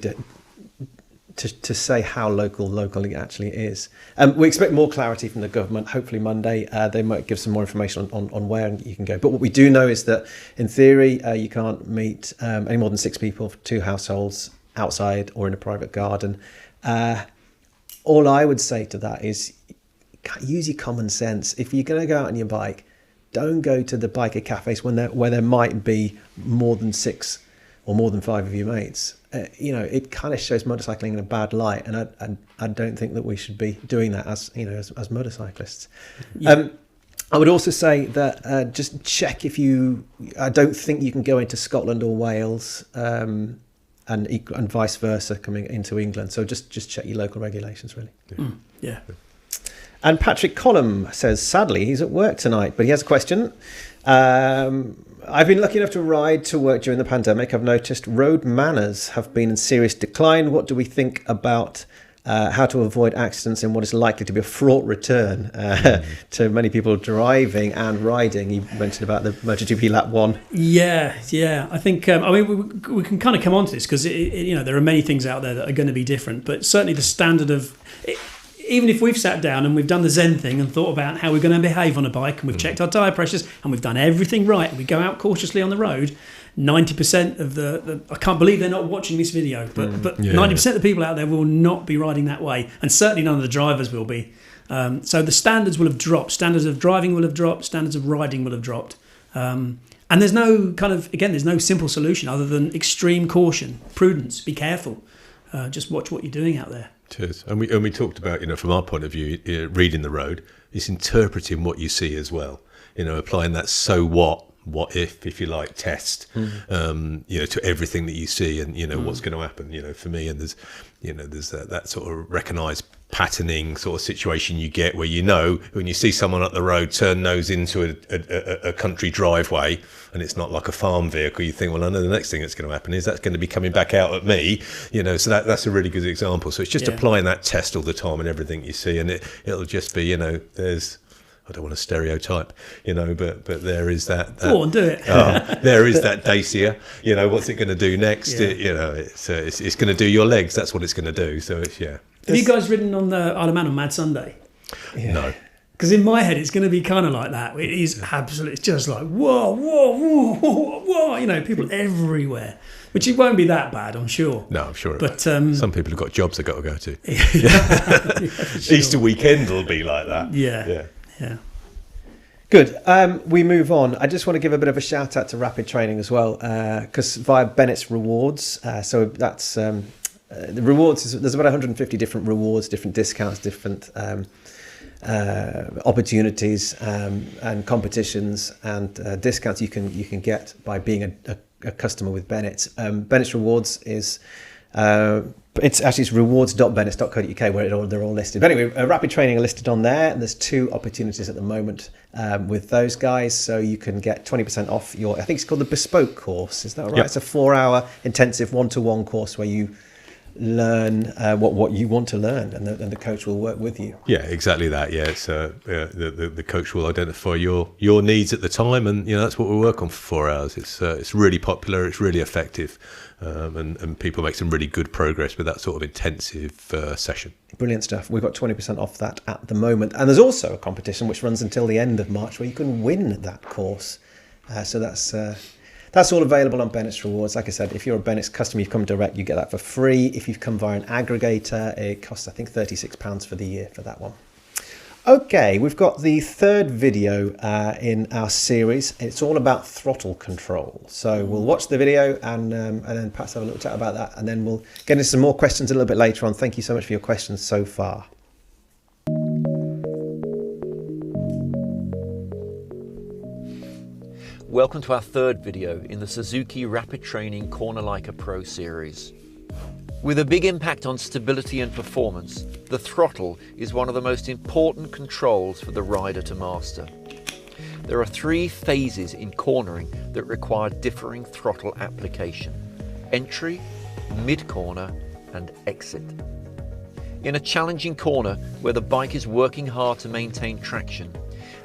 to say how local it actually is. We expect more clarity from the government. Hopefully Monday they might give some more information on where you can go. But what we do know is that in theory you can't meet any more than 6 people for 2 households outside or in a private garden. All I would say to that is use your common sense. If you're going to go out on your bike, don't go to the biker cafes where there might be more than 6 or more than 5 of your mates. It kind of shows motorcycling in a bad light, and I don't think that we should be doing that as motorcyclists. Yeah. I would also say that just check I don't think you can go into Scotland or Wales and vice versa coming into England. So just check your local regulations, really. Yeah. And Patrick Collum says, sadly, he's at work tonight, but he has a question. I've been lucky enough to ride to work during the pandemic. I've noticed road manners have been in serious decline. What do we think about how to avoid accidents in what is likely to be a fraught return to many people driving and riding? You mentioned about the MotoGP Lap 1. Yeah. I think, we can kind of come on to this because, there are many things out there that are going to be different, but certainly the standard of... Even if we've sat down and we've done the Zen thing and thought about how we're going to behave on a bike and we've checked our tyre pressures and we've done everything right and we go out cautiously on the road, 90% of the I can't believe they're not watching this video, but 90% of the people out there will not be riding that way, and certainly none of the drivers will be. So the standards will have dropped. Standards of driving will have dropped. Standards of riding will have dropped. And there's no there's no simple solution other than extreme caution, prudence, be careful. Just watch what you're doing out there. Cheers. And we talked about, from our point of view, reading the road, it's interpreting what you see as well. Applying that so what if you like, test, to everything that you see and, what's going to happen, for me. And there's that sort of recognised patterning sort of situation you get where, when you see someone up the road turn nose into a country driveway and it's not like a farm vehicle, you think, well, I know the next thing that's going to happen is that's going to be coming back out at me, so that's a really good example. So it's just applying that test all the time and everything you see, and it'll just be, there's... I don't want to stereotype, but there is that. Go on, do it. There is that Dacia. What's it going to do next? Yeah. It's going to do your legs. That's what it's going to do. So it's Have you guys ridden on the Isle of Man on Mad Sunday? Yeah. No. Because in my head, it's going to be kind of like that. It is absolutely. It's just like whoa, people everywhere. Which it won't be that bad, I'm sure. No, I'm sure. But some people have got jobs they've got to go to. Yeah, sure. Easter weekend will be like that. Yeah. Good. We move on. I just want to give a bit of a shout out to Rapid Training as well, because via Bennett's Rewards. So that's the rewards. There's about 150 different rewards, different discounts, different opportunities and competitions and discounts you can get by being a customer with Bennett. Bennett's Rewards is. It's rewards.bennetts.co.uk where they're all listed. But anyway, Rapid Training are listed on there, and there's 2 opportunities at the moment with those guys. So you can get 20% off I think it's called the Bespoke course. Is that right? Yep. It's a 4-hour intensive one-to-one course where you learn what you want to learn, and the coach will work with you. Yeah, exactly that. Yeah, it's the coach will identify your needs at the time, and that's what we work on for 4 hours. It's really popular. It's really effective. And people make some really good progress with that sort of intensive session. Brilliant stuff. We've got 20% off that at the moment. And there's also a competition which runs until the end of March where you can win that course. So that's all available on Bennett's Rewards. Like I said, if you're a Bennett's customer, you've come direct, you get that for free. If you've come via an aggregator, it costs, I think, £36 for the year for that one. Okay, we've got the third video in our series. It's all about throttle control. So we'll watch the video and then perhaps have a little chat about that, and then we'll get into some more questions a little bit later on. Thank you so much for your questions so far. Welcome to our third video in the Suzuki Rapid Training Corner Like a Pro series. With a big impact on stability and performance, the throttle is one of the most important controls for the rider to master. There are 3 phases in cornering that require differing throttle application: entry, mid-corner and exit. In a challenging corner where the bike is working hard to maintain traction,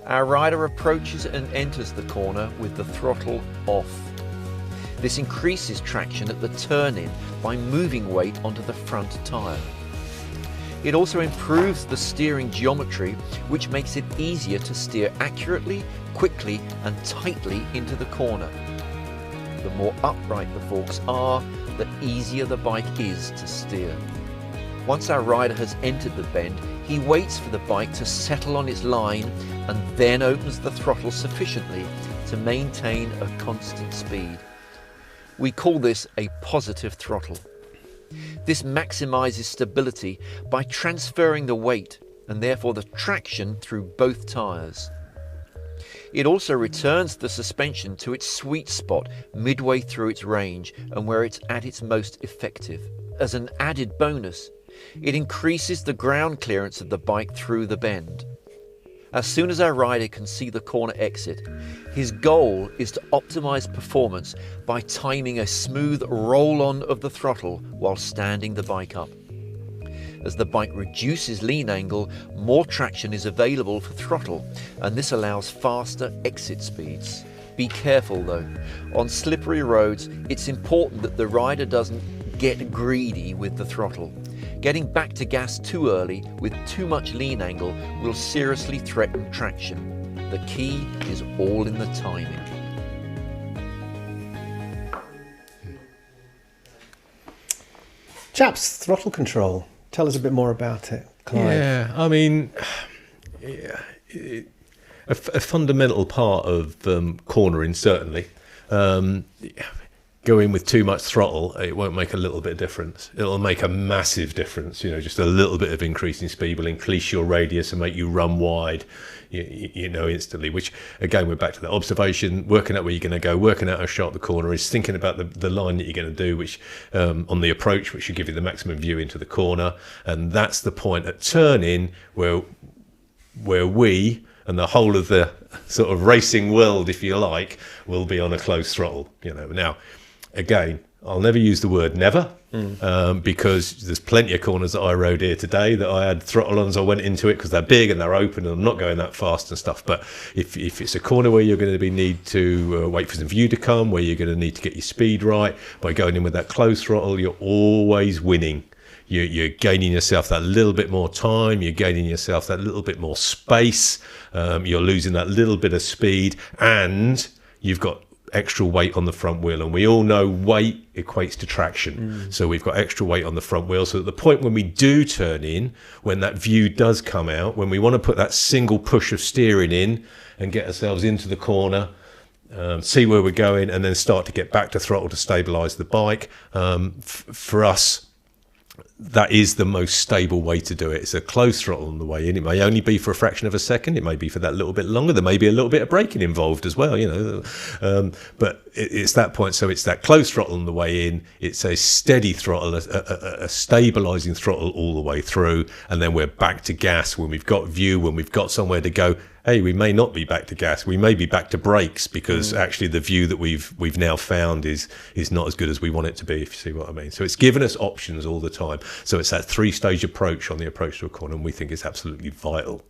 our rider approaches and enters the corner with the throttle off. This increases traction at the turn-in by moving weight onto the front tyre. It also improves the steering geometry, which makes it easier to steer accurately, quickly and tightly into the corner. The more upright the forks are, the easier the bike is to steer. Once our rider has entered the bend, he waits for the bike to settle on its line and then opens the throttle sufficiently to maintain a constant speed. We call this a positive throttle. This maximizes stability by transferring the weight and therefore the traction through both tyres. It also returns the suspension to its sweet spot midway through its range and where it's at its most effective. As an added bonus, it increases the ground clearance of the bike through the bend. As soon as our rider can see the corner exit, his goal is to optimize performance by timing a smooth roll-on of the throttle while standing the bike up. As the bike reduces lean angle, more traction is available for throttle, and this allows faster exit speeds. Be careful though. On slippery roads, it's important that the rider doesn't get greedy with the throttle. Getting back to gas too early with too much lean angle will seriously threaten traction. The key is all in the timing. Chaps, throttle control. Tell us a bit more about it, Clive. Yeah, I mean, a fundamental part of cornering, certainly. Go in with too much throttle, it won't make a little bit of difference. It'll make a massive difference. Just a little bit of increase in speed will increase your radius and make you run wide, instantly. Which, again, we're back to that observation, working out where you're going to go, working out how sharp the corner is, thinking about the line that you're going to do, which on the approach, which should give you the maximum view into the corner. And that's the point at turn-in where we and the whole of the sort of racing world, if you like, will be on a closed throttle. Now, again, I'll never use the word never, because there's plenty of corners that I rode here today that I had throttle on as I went into it because they're big and they're open and I'm not going that fast and stuff. But if it's a corner where you're going to need to wait for some view to come, where you're going to need to get your speed right, by going in with that closed throttle, you're always winning. You're gaining yourself that little bit more time, you're gaining yourself that little bit more space, you're losing that little bit of speed, and you've got extra weight on the front wheel, and we all know weight equates to traction. So we've got extra weight on the front wheel, so at the point when we do turn in, when that view does come out, when we want to put that single push of steering in and get ourselves into the corner, see where we're going, and then start to get back to throttle to stabilize the bike, for us, that is the most stable way to do it. It's a closed throttle on the way in. It may only be for a fraction of a second. It may be for that little bit longer. There may be a little bit of braking involved as well, but it's that point. So it's that closed throttle on the way in. It's a steady throttle, a stabilizing throttle all the way through. And then we're back to gas when we've got view, when we've got somewhere to go. Hey, we may not be back to gas. We may be back to brakes because actually the view that we've now found is not as good as we want it to be, if you see what I mean. So it's given us options all the time. So it's that three-stage approach on the approach to a corner, and we think it's absolutely vital.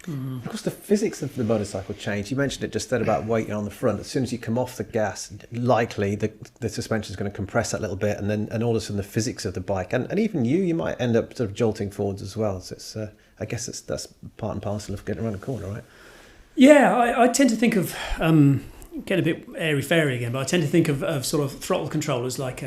Of course, the physics of the motorcycle change. You mentioned it just then about weight on the front. As soon as you come off the gas, likely the suspension is going to compress that little bit, and all of a sudden the physics of the bike, and even you might end up sort of jolting forwards as well. So it's I guess that's part and parcel of getting around a corner, right? Yeah, I tend to think of getting a bit airy-fairy again, but I tend to think of sort of throttle control as like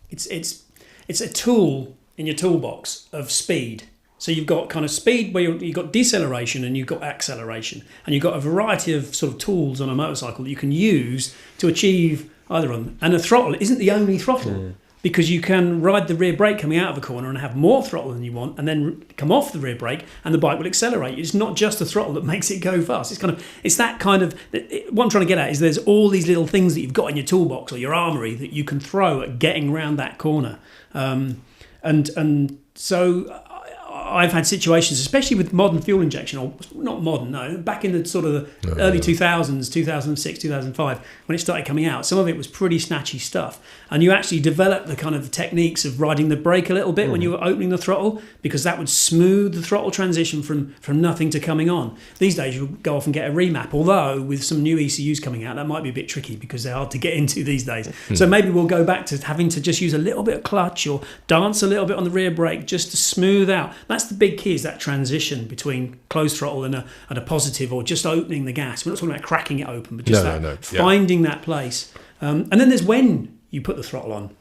it's a tool in your toolbox of speed. So you've got kind of speed where you've got deceleration and you've got acceleration, and you've got a variety of sort of tools on a motorcycle that you can use to achieve either one. And a throttle isn't the only throttle, because you can ride the rear brake coming out of a corner and have more throttle than you want, and then come off the rear brake and the bike will accelerate. It's not just the throttle that makes it go fast. It's that kind of what I'm trying to get at is there's all these little things that you've got in your toolbox or your armory that you can throw at getting around that corner, and so I've had situations, especially with modern fuel injection, or not modern, no, back in the sort of the early 2000s, 2006, 2005, when it started coming out, some of it was pretty snatchy stuff. And you actually developed the kind of techniques of riding the brake a little bit when you were opening the throttle, because that would smooth the throttle transition from nothing to coming on. These days, you'll go off and get a remap, although with some new ECUs coming out, that might be a bit tricky because they're hard to get into these days. So maybe we'll go back to having to just use a little bit of clutch or dance a little bit on the rear brake just to smooth out. That's the big key, is that transition between closed throttle and a positive, or just opening the gas. We're not talking about cracking it open, but just finding that place. And then there's when you put the throttle on.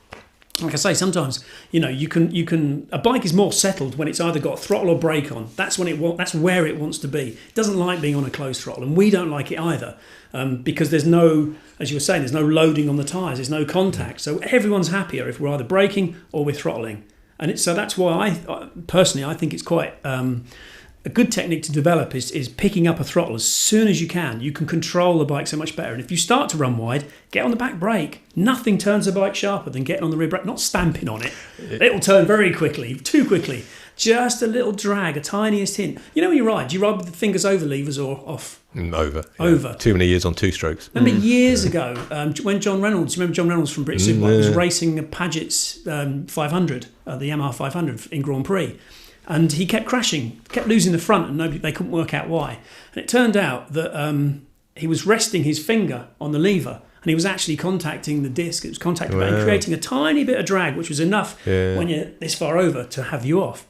Like I say, sometimes you can. A bike is more settled when it's either got throttle or brake on. That's when that's where it wants to be. It doesn't like being on a closed throttle, and we don't like it either, because there's no, as you were saying, there's no loading on the tyres. There's no contact. So everyone's happier if we're either braking or we're throttling. And so that's why I personally think it's quite a good technique to develop is picking up a throttle as soon as you can. You can control the bike so much better. And if you start to run wide, get on the back brake. Nothing turns a bike sharper than getting on the rear brake, not stamping on it. It'll turn very quickly, too quickly. Just a little drag, a tiniest hint. You know when you ride, do you ride with the fingers over levers or off? Over. Yeah. Over. Too many years on two strokes. Remember years ago, when John Reynolds from British Superbike was racing Paget's 500, the Yamaha 500 in Grand Prix. And he kept crashing, kept losing the front, and they couldn't work out why. And it turned out that he was resting his finger on the lever, and he was actually contacting the disc. It was contacting and creating a tiny bit of drag, which was enough when you're this far over to have you off.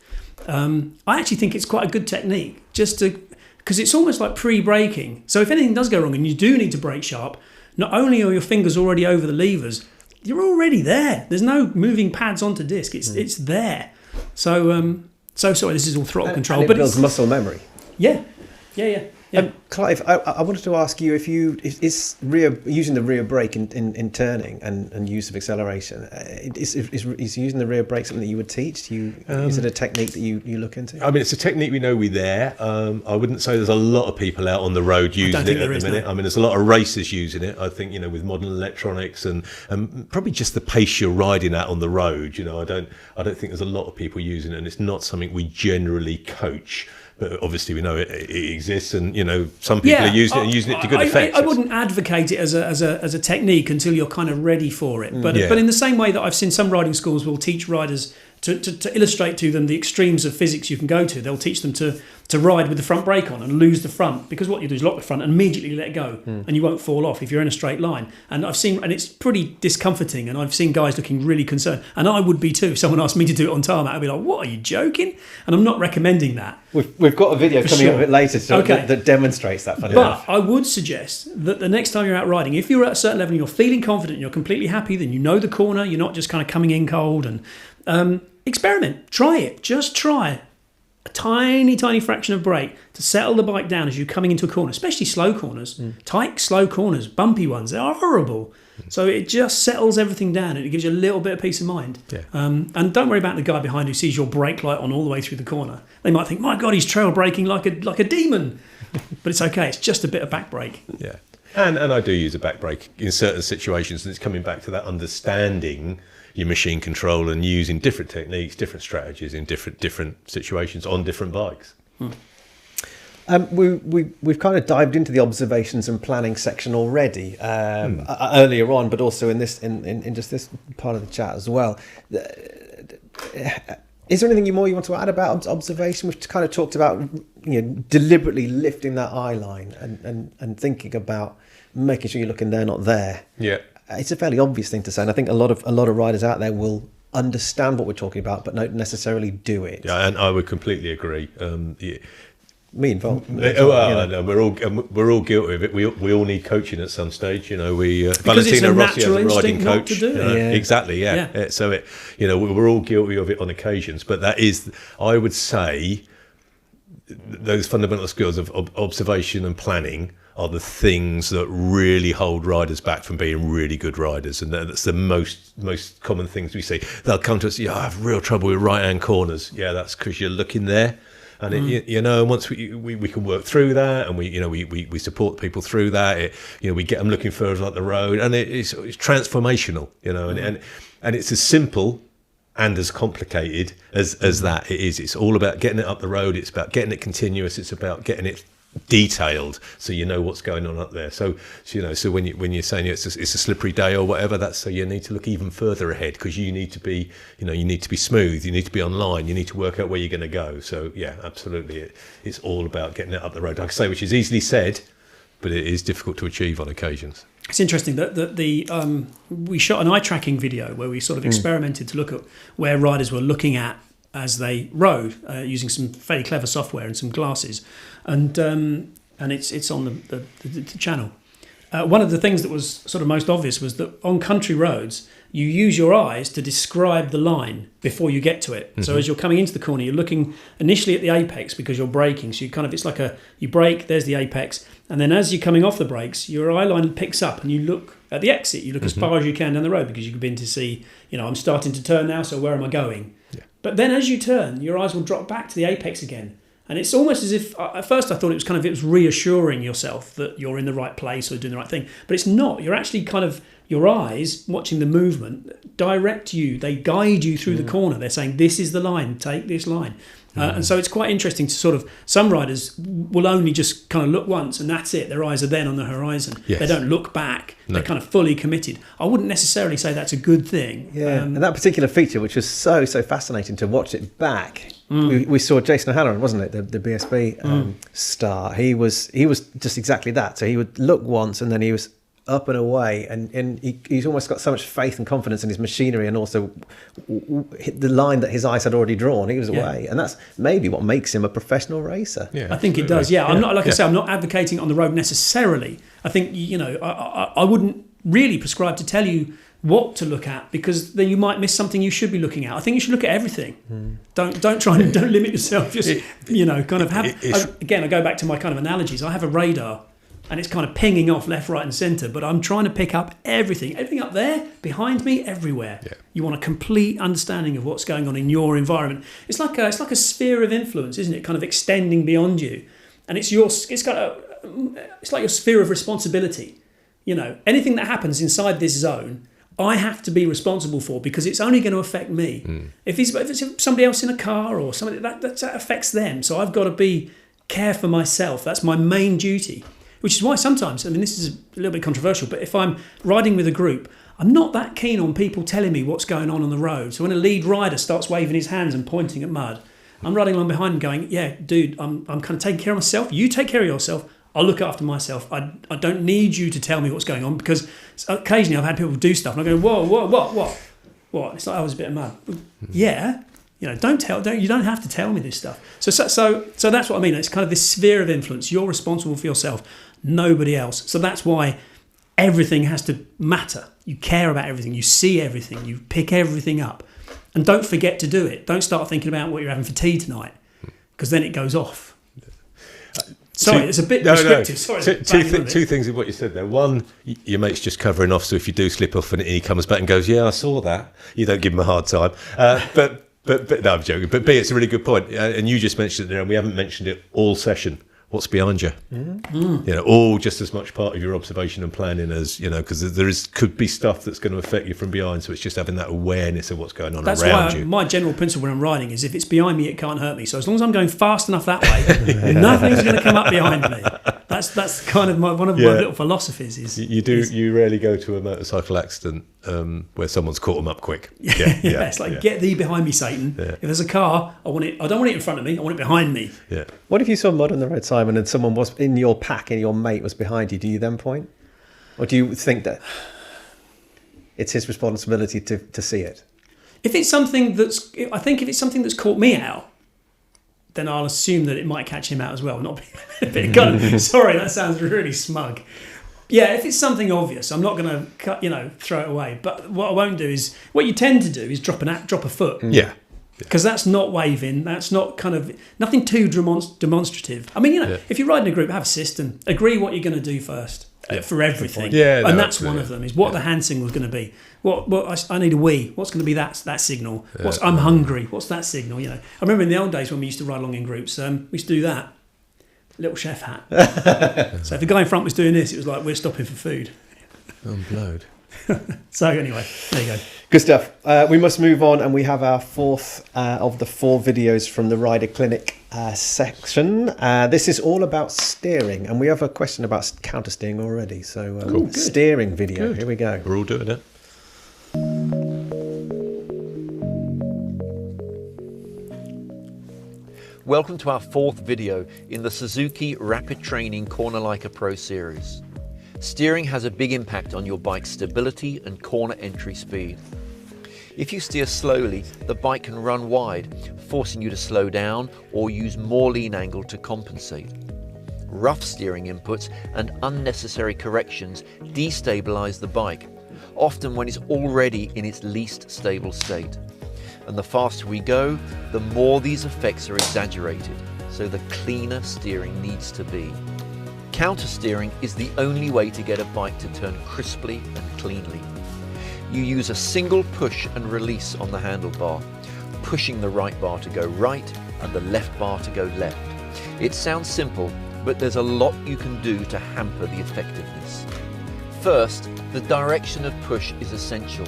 I actually think it's quite a good technique, because it's almost like pre-braking. So if anything does go wrong and you do need to brake sharp, not only are your fingers already over the levers, you're already there. There's no moving pads onto disc. It's there. So sorry, this is all throttle control, but it builds muscle memory. Yeah. Clive, I wanted to ask you if using the rear brake in turning and use of acceleration, is using the rear brake something that you would teach? Is it a technique that you look into? I mean, it's a technique we know we're there. I wouldn't say there's a lot of people out on the road using it at the minute. I mean, there's a lot of racers using it. I think, with modern electronics and probably just the pace you're riding at on the road. I don't think there's a lot of people using it, and it's not something we generally coach. But obviously we know it exists, and some people are using it to good effect. I wouldn't advocate it as a technique until you're kind of ready for it. But in the same way that I've seen some riding schools will teach riders to illustrate to them the extremes of physics you can go to. They'll teach them to ride with the front brake on and lose the front, because what you do is lock the front and immediately let go, and you won't fall off if you're in a straight line. And it's pretty discomforting, and I've seen guys looking really concerned, and I would be too. If someone asked me to do it on tarmac, I'd be like, "What, are you joking?" And I'm not recommending that. We've got a video coming up a bit later that demonstrates that. But I would suggest that the next time you're out riding, if you're at a certain level and you're feeling confident, you're completely happy, then you know the corner, you're not just kind of coming in cold, and experiment, try it, just try a tiny fraction of brake to settle the bike down as you're coming into a corner, especially slow corners, tight, slow corners, bumpy ones, they're horrible. So it just settles everything down, and it gives you a little bit of peace of mind. And don't worry about the guy behind who sees your brake light on all the way through the corner. They might think, my God, he's trail braking like a demon. But it's okay, it's just a bit of back brake. Yeah. And I do use a back brake in certain situations, and it's coming back to that understanding your machine control and using different techniques, different strategies in different situations on different bikes. We've kind of dived into the observations and planning section already earlier on, but also in just this part of the chat as well. Is there anything more you want to add about observation? We've kind of talked about deliberately lifting that eye line and thinking about making sure you're looking there, not there. Yeah. It's a fairly obvious thing to say, and I think a lot of riders out there will understand what we're talking about, but don't necessarily do it. Yeah, and I would completely agree. Me involved. No, we're all guilty of it. We all need coaching at some stage. Valentino Rossi has a riding coach. Exactly. Yeah. So we're all guilty of it on occasions, but that is, I would say, those fundamental skills of observation and planning are the things that really hold riders back from being really good riders, and that's the most common things we see. They'll come to us, I have real trouble with right-hand corners. Yeah, that's because you're looking there, and once we can work through that, and we support people through that. We get them looking further up the road, and it's transformational. And it's as simple and as complicated as that it is. It's all about getting it up the road. It's about getting it continuous. It's about getting it detailed, so you know what's going on up there. So when you're saying it's a slippery day or whatever, that's so you need to look even further ahead, because you need to be smooth, you need to be online, you need to work out where you're going to go. So yeah, absolutely, it's all about getting it up the road. Like I say, which is easily said, but it is difficult to achieve on occasions. It's interesting that we shot an eye tracking video where we sort of experimented to look at where riders were looking at as they rode, using some fairly clever software and some glasses, and it's on the channel. One of the things that was sort of most obvious was that on country roads, you use your eyes to describe the line before you get to it. Mm-hmm. So as you're coming into the corner, you're looking initially at the apex because you're braking. So you brake, there's the apex, and then as you're coming off the brakes, your eye line picks up and you look at the exit. You look as far as you can down the road because you can begin to see, I'm starting to turn now, so where am I going? Yeah. But then as you turn, your eyes will drop back to the apex again. And it's almost as if, at first I thought it was reassuring yourself that you're in the right place or doing the right thing. But it's not. You're actually kind of, your eyes, watching the movement, direct you. They guide you through the corner. They're saying, this is the line, take this line. And so it's quite interesting to sort of, some riders will only just kind of look once and that's it. Their eyes are then on the horizon. Yes. They don't look back. No. They're kind of fully committed. I wouldn't necessarily say that's a good thing. Yeah, and that particular feature, which was so fascinating to watch it back. We saw Jason O'Halloran, wasn't it, the BSB star. He was just exactly that. So he would look once and then he was up and away, and he's almost got so much faith and confidence in his machinery, and also the line that his eyes had already drawn, he was away, and that's maybe what makes him a professional racer. Yeah, I think it does. Yeah, I'm not, like I say, I'm not advocating on the road necessarily. I think, you know, I wouldn't really prescribe to tell you what to look at, because then you might miss something you should be looking at. I think you should look at everything. Don't try and don't limit yourself. Just kind of have. Again, I go back to my kind of analogies. I have a radar. And it's kind of pinging off left, right and centre, but I'm trying to pick up everything up there, behind me, everywhere. Yeah. You want a complete understanding of what's going on in your environment. It's like a sphere of influence, isn't it? Kind of extending beyond you. And it's like your sphere of responsibility. You know, anything that happens inside this zone, I have to be responsible for, because it's only going to affect me. If it's somebody else in a car or somebody, that affects them. So I've got to care for myself. That's my main duty. Which is why sometimes, I mean, this is a little bit controversial, but if I'm riding with a group, I'm not that keen on people telling me what's going on the road. So when a lead rider starts waving his hands and pointing at mud, I'm riding along behind him going, yeah, dude, I'm kind of taking care of myself. You take care of yourself. I'll look after myself. I don't need you to tell me what's going on, because occasionally I've had people do stuff and I go, whoa, what? It's like, I was a bit of mud. Yeah. You know, you don't have to tell me this stuff. So that's what I mean. It's kind of this sphere of influence. You're responsible for yourself, nobody else. So that's why everything has to matter. You care about everything. You see everything. You pick everything up. And don't forget to do it. Don't start thinking about what you're having for tea tonight, because then it goes off. Sorry, it's a bit prescriptive. Sorry, two things in what you said there. One, your mate's just covering off, so if you do slip off and he comes back and goes, yeah, I saw that, you don't give him a hard time. But no, I'm joking. But B, it's a really good point. And you just mentioned it there, and we haven't mentioned it all session. What's behind you? You know, all just as much part of your observation and planning as, you know, because could be stuff that's going to affect you from behind. So it's just having that awareness of what's going on around you. My general principle when I'm riding is, if it's behind me, it can't hurt me. So as long as I'm going fast enough that way, nothing's going to come up behind me. That's kind of one of my little philosophies. You rarely go to a motorcycle accident where someone's caught them up quick. It's like, get thee behind me, Satan. Yeah. If there's a car, I don't want it in front of me. I want it behind me. Yeah. What if you saw mud on the road, Simon, and someone was in your pack and your mate was behind you? Do you then point, or do you think that it's his responsibility to see it? If it's something that's caught me out, then I'll assume that it might catch him out as well. Not sorry, that sounds really smug. Yeah, if it's something obvious, I'm not going to throw it away. But what I won't do is, what you tend to do is drop a foot. Yeah. Because that's not waving. That's not nothing too demonstrative. I mean, if you're riding a group, have a system. Agree what you're going to do first for everything. Yeah, and that's one of them. Is what the hand signal is going to be. What I need a wee. What's going to be that signal? I'm hungry. What's that signal? You know, I remember in the old days when we used to ride along in groups. We used to do that. Little chef hat. So if the guy in front was doing this, it was like, we're stopping for food. I'm blowed. So anyway, there you go. Good stuff. We must move on, and we have our fourth of the 4 videos from the Rider Clinic section. This is all about steering, and we have a question about counter steering already. So cool. Steering video. Good. Here we go. We're all doing it. Welcome to our 4th video in the Suzuki Rapid Training Corner Like a Pro series. Steering has a big impact on your bike's stability and corner entry speed. If you steer slowly, the bike can run wide, forcing you to slow down or use more lean angle to compensate. Rough steering inputs and unnecessary corrections destabilize the bike, often when it's already in its least stable state. And the faster we go, the more these effects are exaggerated, so the cleaner steering needs to be. Counter steering is the only way to get a bike to turn crisply and cleanly. You use a single push and release on the handlebar, pushing the right bar to go right and the left bar to go left. It sounds simple, but there's a lot you can do to hamper the effectiveness. First, the direction of push is essential.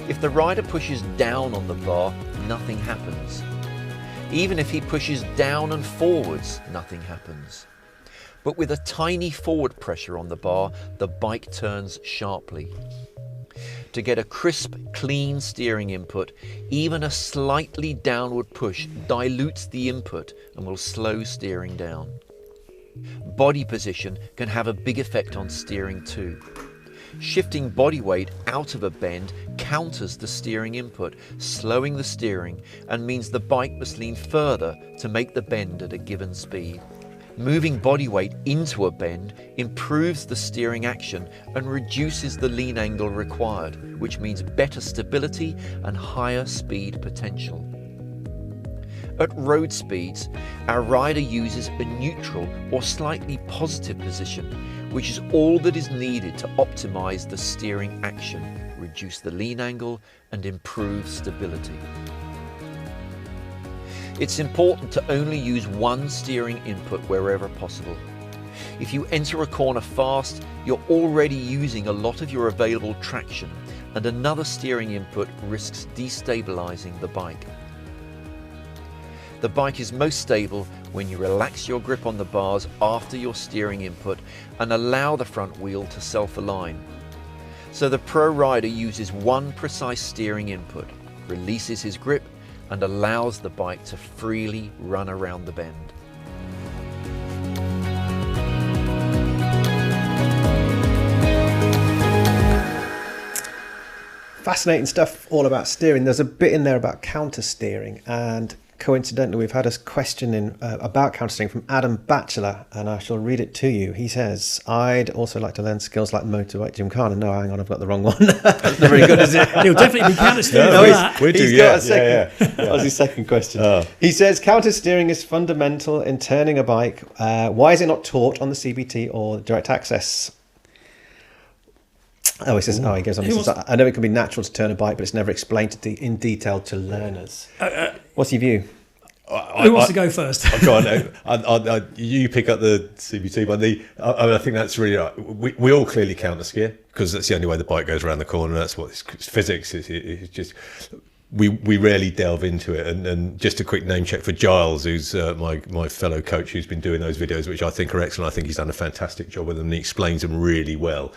If the rider pushes down on the bar, nothing happens. Even if he pushes down and forwards, nothing happens. But with a tiny forward pressure on the bar, the bike turns sharply. To get a crisp, clean steering input, even a slightly downward push dilutes the input and will slow steering down. Body position can have a big effect on steering too. Shifting body weight out of a bend counters the steering input, slowing the steering, and means the bike must lean further to make the bend at a given speed. Moving body weight into a bend improves the steering action and reduces the lean angle required, which means better stability and higher speed potential. At road speeds, our rider uses a neutral or slightly positive position, which is all that is needed to optimize the steering action, reduce the lean angle, and improve stability. It's important to only use one steering input wherever possible. If you enter a corner fast, you're already using a lot of your available traction, and another steering input risks destabilizing the bike. The bike is most stable when you relax your grip on the bars after your steering input and allow the front wheel to self-align. So the pro rider uses one precise steering input, releases his grip, and allows the bike to freely run around the bend. Fascinating stuff all about steering. There's a bit in there about counter steering, and coincidentally we've had a question in about counter steering from Adam Batchelor, and I shall read it to you. He says, I'd also like to learn skills like motorbike gymkhana. No, hang on, I've got the wrong one. That's not very good, is it? He'll definitely be counter steering. No, for that. he's got a second. That was his second question. He says, counter steering is fundamental in turning a bike. Why is it not taught on the CBT or direct access? Oh, he says. He goes on. He says, I know it can be natural to turn a bike, but it's never explained in detail to learners. What's your view? Who wants to go first? Go on. You pick up the CBT one. I think that's really right. We all clearly counter steer because that's the only way the bike goes around the corner. That's what it's physics. It's just we rarely delve into it. And just a quick name check for Giles, who's my fellow coach, who's been doing those videos, which I think are excellent. I think he's done a fantastic job with them, and he explains them really well.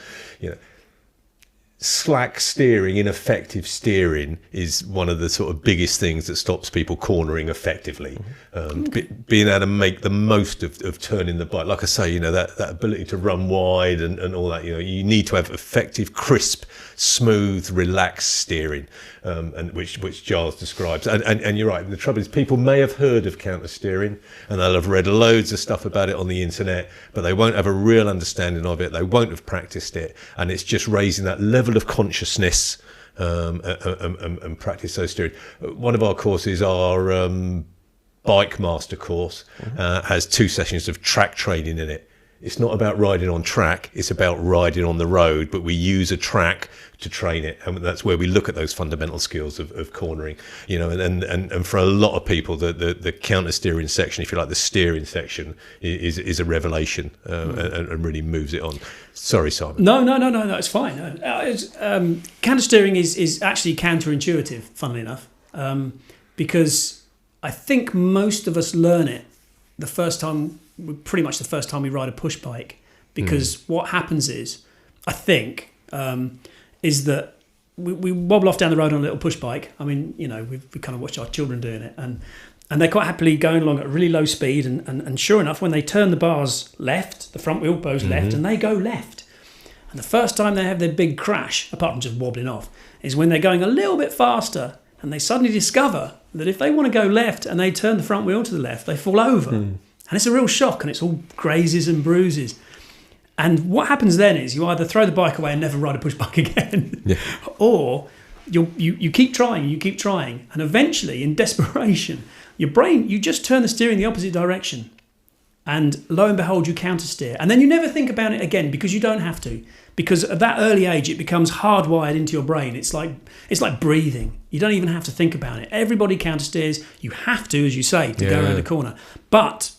Slack steering, ineffective steering is one of the sort of biggest things that stops people cornering effectively. Being able to make the most of turning the bike, like I say, that ability to run wide and all that. You need to have effective, crisp, smooth, relaxed steering, and which Giles describes. And you're right. The trouble is, people may have heard of counter steering and they'll have read loads of stuff about it on the internet, but they won't have a real understanding of it. They won't have practiced it, and it's just raising that level of consciousness and practice those steering. One of our courses, our bike master course, has 2 sessions of track training in it. It's not about riding on track, it's about riding on the road, but we use a track to train it, and that's where we look at those fundamental skills of cornering. And for a lot of people, the counter steering section, if you like, the steering section is a revelation, and really moves it on. Sorry, Simon. No, it's fine. Counter steering is actually counterintuitive, funnily enough, because I think most of us learn it pretty much the first time we ride a push bike, because what happens is, I think, is that we wobble off down the road on a little push bike. I mean, we kind of watch our children doing it, and they're quite happily going along at a really low speed, and sure enough, when they turn the bars left, the front wheel goes left, and they go left. And the first time they have their big crash, apart from just wobbling off, is when they're going a little bit faster, and they suddenly discover that if they want to go left and they turn the front wheel to the left, they fall over. And it's a real shock, and it's all grazes and bruises. And what happens then is you either throw the bike away and never ride a push bike again, or you keep trying, and eventually, in desperation, your brain, you just turn the steering the opposite direction, and lo and behold, you counter steer, and then you never think about it again because you don't have to. Because at that early age, it becomes hardwired into your brain. It's like breathing. You don't even have to think about it. Everybody counter steers. You have to, as you say, to go around a corner. But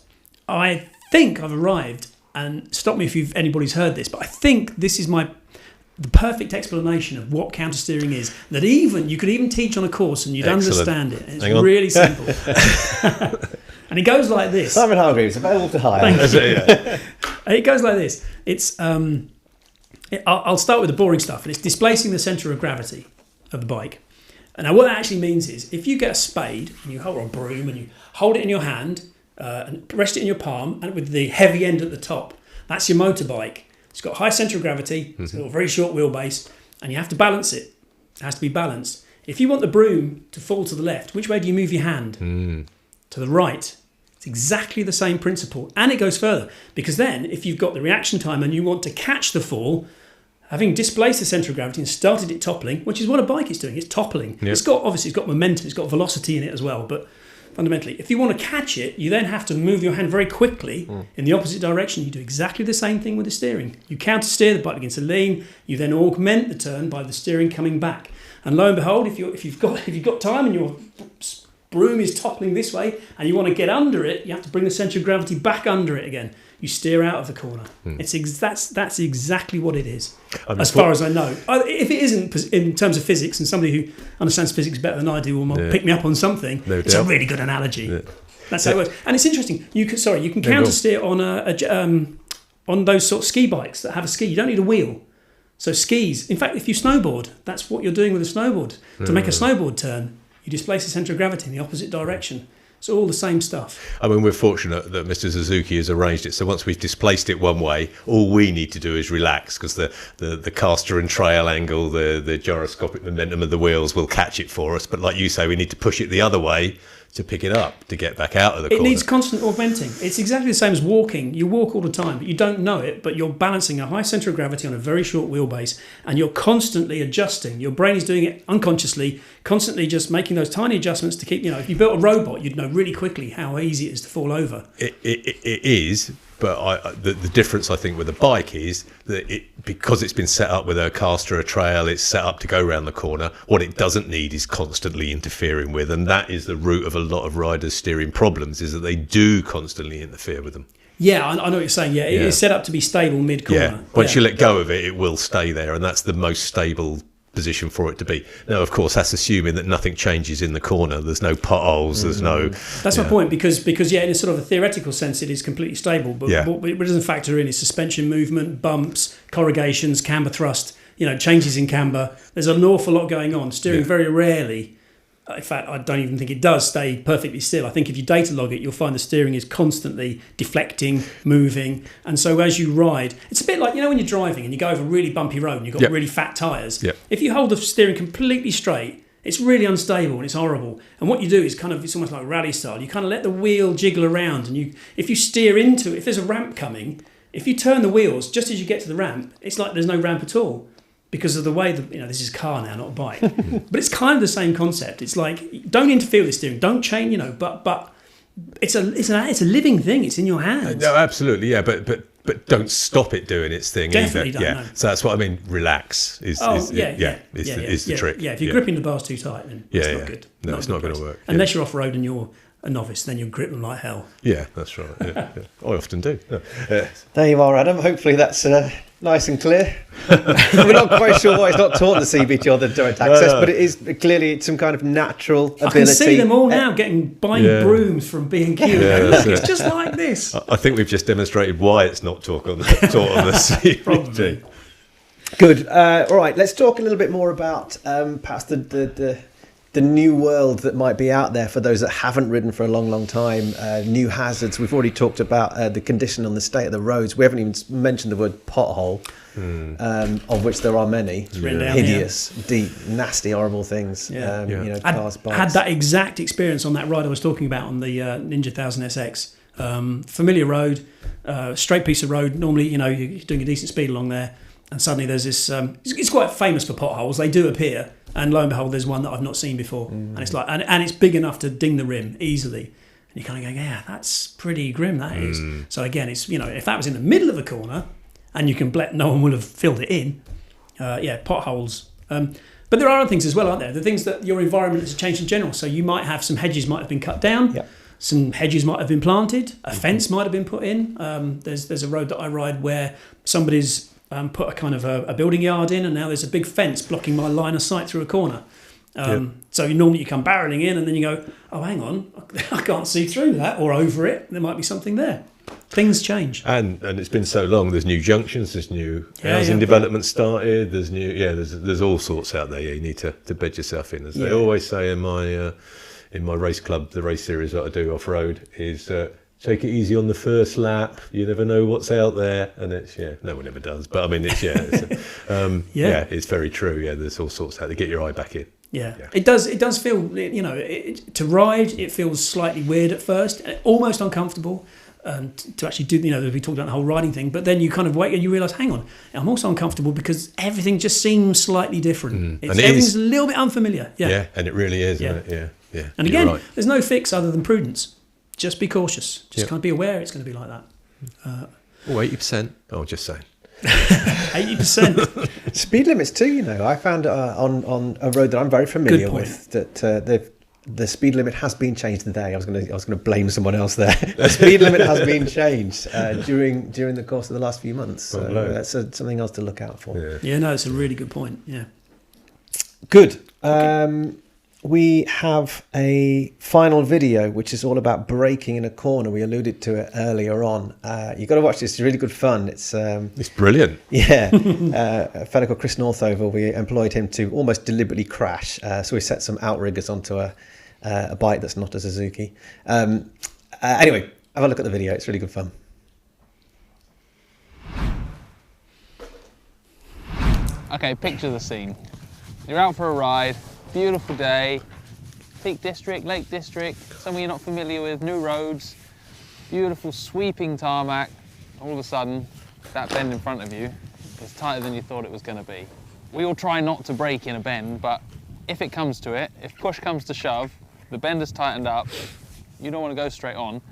I think I've arrived, and stop me if anybody's heard this, but I think this is the perfect explanation of what counter steering is. That you could even teach on a course and you'd understand it. It's really simple. And it goes like this. Simon Hargreaves, available to hire. It goes like this. It's I'll start with the boring stuff, and it's displacing the centre of gravity of the bike. And now what that actually means is if you get a spade and you hold a broom and you hold it in your hand and rest it in your palm and with the heavy end at the top, that's your motorbike. It's got high centre of gravity, it's got a very short wheelbase, and you have to balance it. It has to be balanced. If you want the broom to fall to the left, which way do you move your hand? To the right. It's exactly the same principle. And it goes further, because then if you've got the reaction time and you want to catch the fall, having displaced the centre of gravity and started it toppling, which is what a bike is doing, it's toppling. Yep. It's got momentum, it's got velocity in it as well, but fundamentally, if you want to catch it, you then have to move your hand very quickly in the opposite direction. You do exactly the same thing with the steering. You counter steer, the bike begins to lean. You then augment the turn by the steering coming back. And lo and behold, if you've got time and your broom is toppling this way and you want to get under it, you have to bring the centre of gravity back under it again. You steer out of the corner. That's exactly what it is, as far as I know. If it isn't in terms of physics, and somebody who understands physics better than I do will pick me up on something, it's a really good analogy. Yeah. That's how it works. And it's interesting. You can counter steer on on those sort of ski bikes that have a ski. You don't need a wheel. So skis. In fact, if you snowboard, that's what you're doing with a snowboard. To make a snowboard turn, you displace the centre of gravity in the opposite direction. It's all the same stuff. I mean, we're fortunate that Mr. Suzuki has arranged it. So once we've displaced it one way, all we need to do is relax, because the caster and trail angle, the gyroscopic momentum of the wheels will catch it for us. But like you say, we need to push it the other way to pick it up, to get back out of the corner. It needs constant augmenting. It's exactly the same as walking. You walk all the time, but you don't know it, but you're balancing a high centre of gravity on a very short wheelbase, and you're constantly adjusting. Your brain is doing it unconsciously, constantly just making those tiny adjustments to keep, if you built a robot, you'd know really quickly how easy it is to fall over. It is, but the difference, I think, with a bike is that because it's been set up with a caster, a trail, it's set up to go around the corner. What it doesn't need is constantly interfering with, and that is the root of a lot of riders' steering problems, is that they do constantly interfere with them. Yeah, I know what you're saying. Yeah, it is set up to be stable mid-corner. Yeah, once you let go of it, it will stay there, and that's the most stable position for it to be. Now, of course, that's assuming that nothing changes in the corner. There's no potholes. There's no. That's my point, because in a sort of a theoretical sense, it is completely stable. But what it doesn't factor in is suspension movement, bumps, corrugations, camber thrust. Changes in camber. There's an awful lot going on. Steering very rarely. In fact, I don't even think it does stay perfectly still. I think if you data log it, you'll find the steering is constantly deflecting, moving. And so as you ride, it's a bit like, when you're driving and you go over a really bumpy road and you've got really fat tyres. Yep. If you hold the steering completely straight, it's really unstable and it's horrible. And what you do is it's almost like rally style. You kind of let the wheel jiggle around, and if you steer into it, if there's a ramp coming, if you turn the wheels just as you get to the ramp, it's like there's no ramp at all. Because of the way this is a car now, not a bike, but it's kind of the same concept. It's like, don't interfere with the steering, don't chain, but it's a living thing. It's in your hands. No, absolutely, yeah, but don't stop it doing its thing. Definitely either. Don't. Yeah, no. so that's what I mean. Relax is the trick. Yeah, if you're gripping the bars too tight, then it's not good. No, it's not going to work. Unless you're off road and you're a novice, then you'll grip them like hell. Yeah, that's right. Yeah. I often do. There you are, Adam. Hopefully that's nice and clear. We're not quite sure why it's not taught the CVT or the direct access, but it is clearly some kind of natural ability. I can see them all now buying brooms from B&Q. It's just like this. I think we've just demonstrated why it's not taught on the CVT. Probably. Good. All right, let's talk a little bit more about perhaps the new world that might be out there for those that haven't ridden for a long, long time. New hazards. We've already talked about the condition on the state of the roads. We haven't even mentioned the word pothole, of which there are many. Hideous, deep, nasty, horrible things. Cars, bikes. I had that exact experience on that ride I was talking about on the Ninja 1000 SX. Familiar road, straight piece of road. Normally, you're doing a decent speed along there, and suddenly there's this. It's quite famous for potholes. They do appear. And lo and behold, there's one that I've not seen before, and it's like, and it's big enough to ding the rim easily. And you're kind of going, yeah, that's pretty grim. That is. So again, it's if that was in the middle of a corner, and you can bet no one would have filled it in. Potholes. But there are other things as well, aren't there? The things that your environment has changed in general. So you might have some hedges might have been cut down. Yep. some hedges might have been planted, a fence might have been put in. There's a road that I ride where somebody's put a kind of a building yard in, and now there's a big fence blocking my line of sight through a corner. So normally you come barreling in and then you go, oh, hang on, I can't see through that or over it. There might be something there. Things change. And it's been so long. There's new junctions. There's new housing development started. There's there's all sorts out there. Yeah, you need to bed yourself in. As they always say in my race club, the race series that I do off road is take it easy on the first lap. You never know what's out there, and it's no one ever does. But I mean, it's it's very true. Yeah, there's all sorts out there. Get your eye back in. Yeah. It does feel, to ride, it feels slightly weird at first, almost uncomfortable to actually do, we talked about the whole riding thing, but then you kind of wait and you realise, hang on, I'm also uncomfortable because everything just seems slightly different. Everything's a little bit unfamiliar. Yeah, and it really is, isn't it? Yeah. And again, there's no fix other than prudence. Just be cautious. Just kind of be aware it's going to be like that. 80%. Oh, just saying. 80%. Speed limits too, I found on a road that I'm very familiar with that the speed limit has been changed today. I was going to blame someone else there. The speed limit has been changed during the course of the last few months. So that's something else to look out for. It's a really good point. Yeah. Good. We have a final video which is all about braking in a corner. We alluded to it earlier on. You've got to watch this. It's really good fun. It's brilliant. Yeah. A fellow called Chris Northover, we employed him to almost deliberately crash. So we set some outriggers onto a bike that's not a Suzuki. Anyway, have a look at the video. It's really good fun. Okay, picture the scene. You're out for a ride. Beautiful day, Peak District, Lake District, somewhere you're not familiar with, new roads, beautiful sweeping tarmac. All of a sudden, that bend in front of you is tighter than you thought it was going to be. We all try not to brake in a bend, but if it comes to it, if push comes to shove, the bend has tightened up, you don't want to go straight on.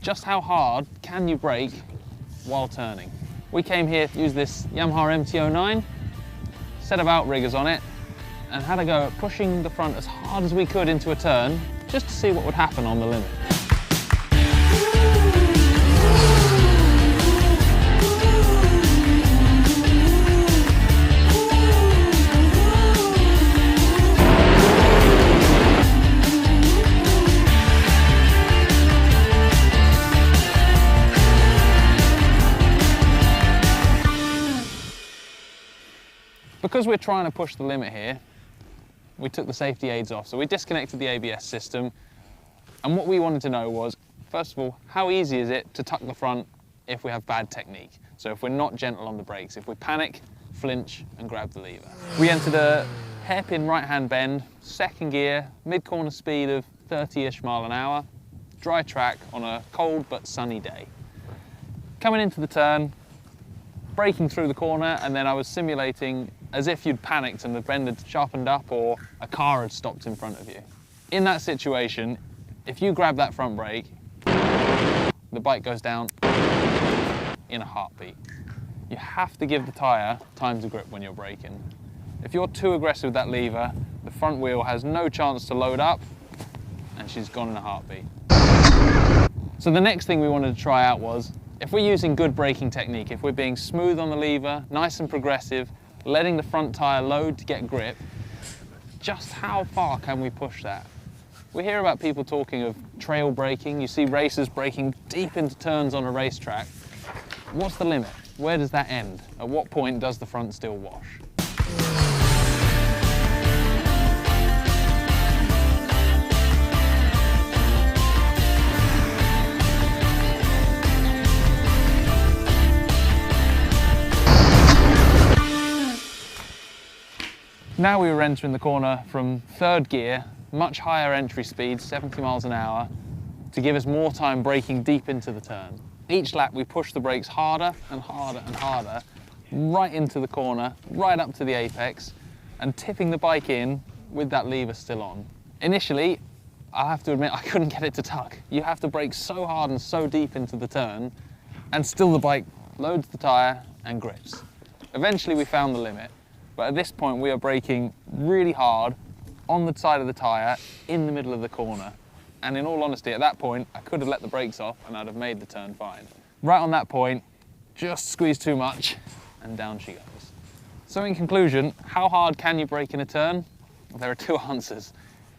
Just how hard can you brake while turning? We came here to use this Yamaha MT-09, set of outriggers on it, and had a go at pushing the front as hard as we could into a turn, just to see what would happen on the limit. Because we're trying to push the limit here, we took the safety aids off. So we disconnected the ABS system. And what we wanted to know was, first of all, how easy is it to tuck the front if we have bad technique? So if we're not gentle on the brakes, if we panic, flinch, and grab the lever. We entered a hairpin right-hand bend, second gear, mid-corner speed of 30-ish mile an hour, dry track on a cold but sunny day. Coming into the turn, braking through the corner, and then I was simulating as if you'd panicked and the bend had sharpened up or a car had stopped in front of you. In that situation, if you grab that front brake, the bike goes down in a heartbeat. You have to give the tyre time to grip when you're braking. If you're too aggressive with that lever, the front wheel has no chance to load up and she's gone in a heartbeat. So the next thing we wanted to try out was, if we're using good braking technique, if we're being smooth on the lever, nice and progressive, letting the front tyre load to get grip, just how far can we push that? We hear about people talking of trail braking. You see racers braking deep into turns on a racetrack. What's the limit? Where does that end? At what point does the front still wash? Now we were entering the corner from third gear, much higher entry speed, 70 miles an hour, to give us more time braking deep into the turn. Each lap we pushed the brakes harder and harder and harder, right into the corner, right up to the apex, and tipping the bike in with that lever still on. Initially, I have to admit, I couldn't get it to tuck. You have to brake so hard and so deep into the turn, and still the bike loads the tyre and grips. Eventually we found the limit. But at this point, we are braking really hard on the side of the tyre in the middle of the corner. And in all honesty, at that point, I could have let the brakes off and I'd have made the turn fine. Right on that point, just squeeze too much and down she goes. So in conclusion, how hard can you brake in a turn? Well, there are two answers.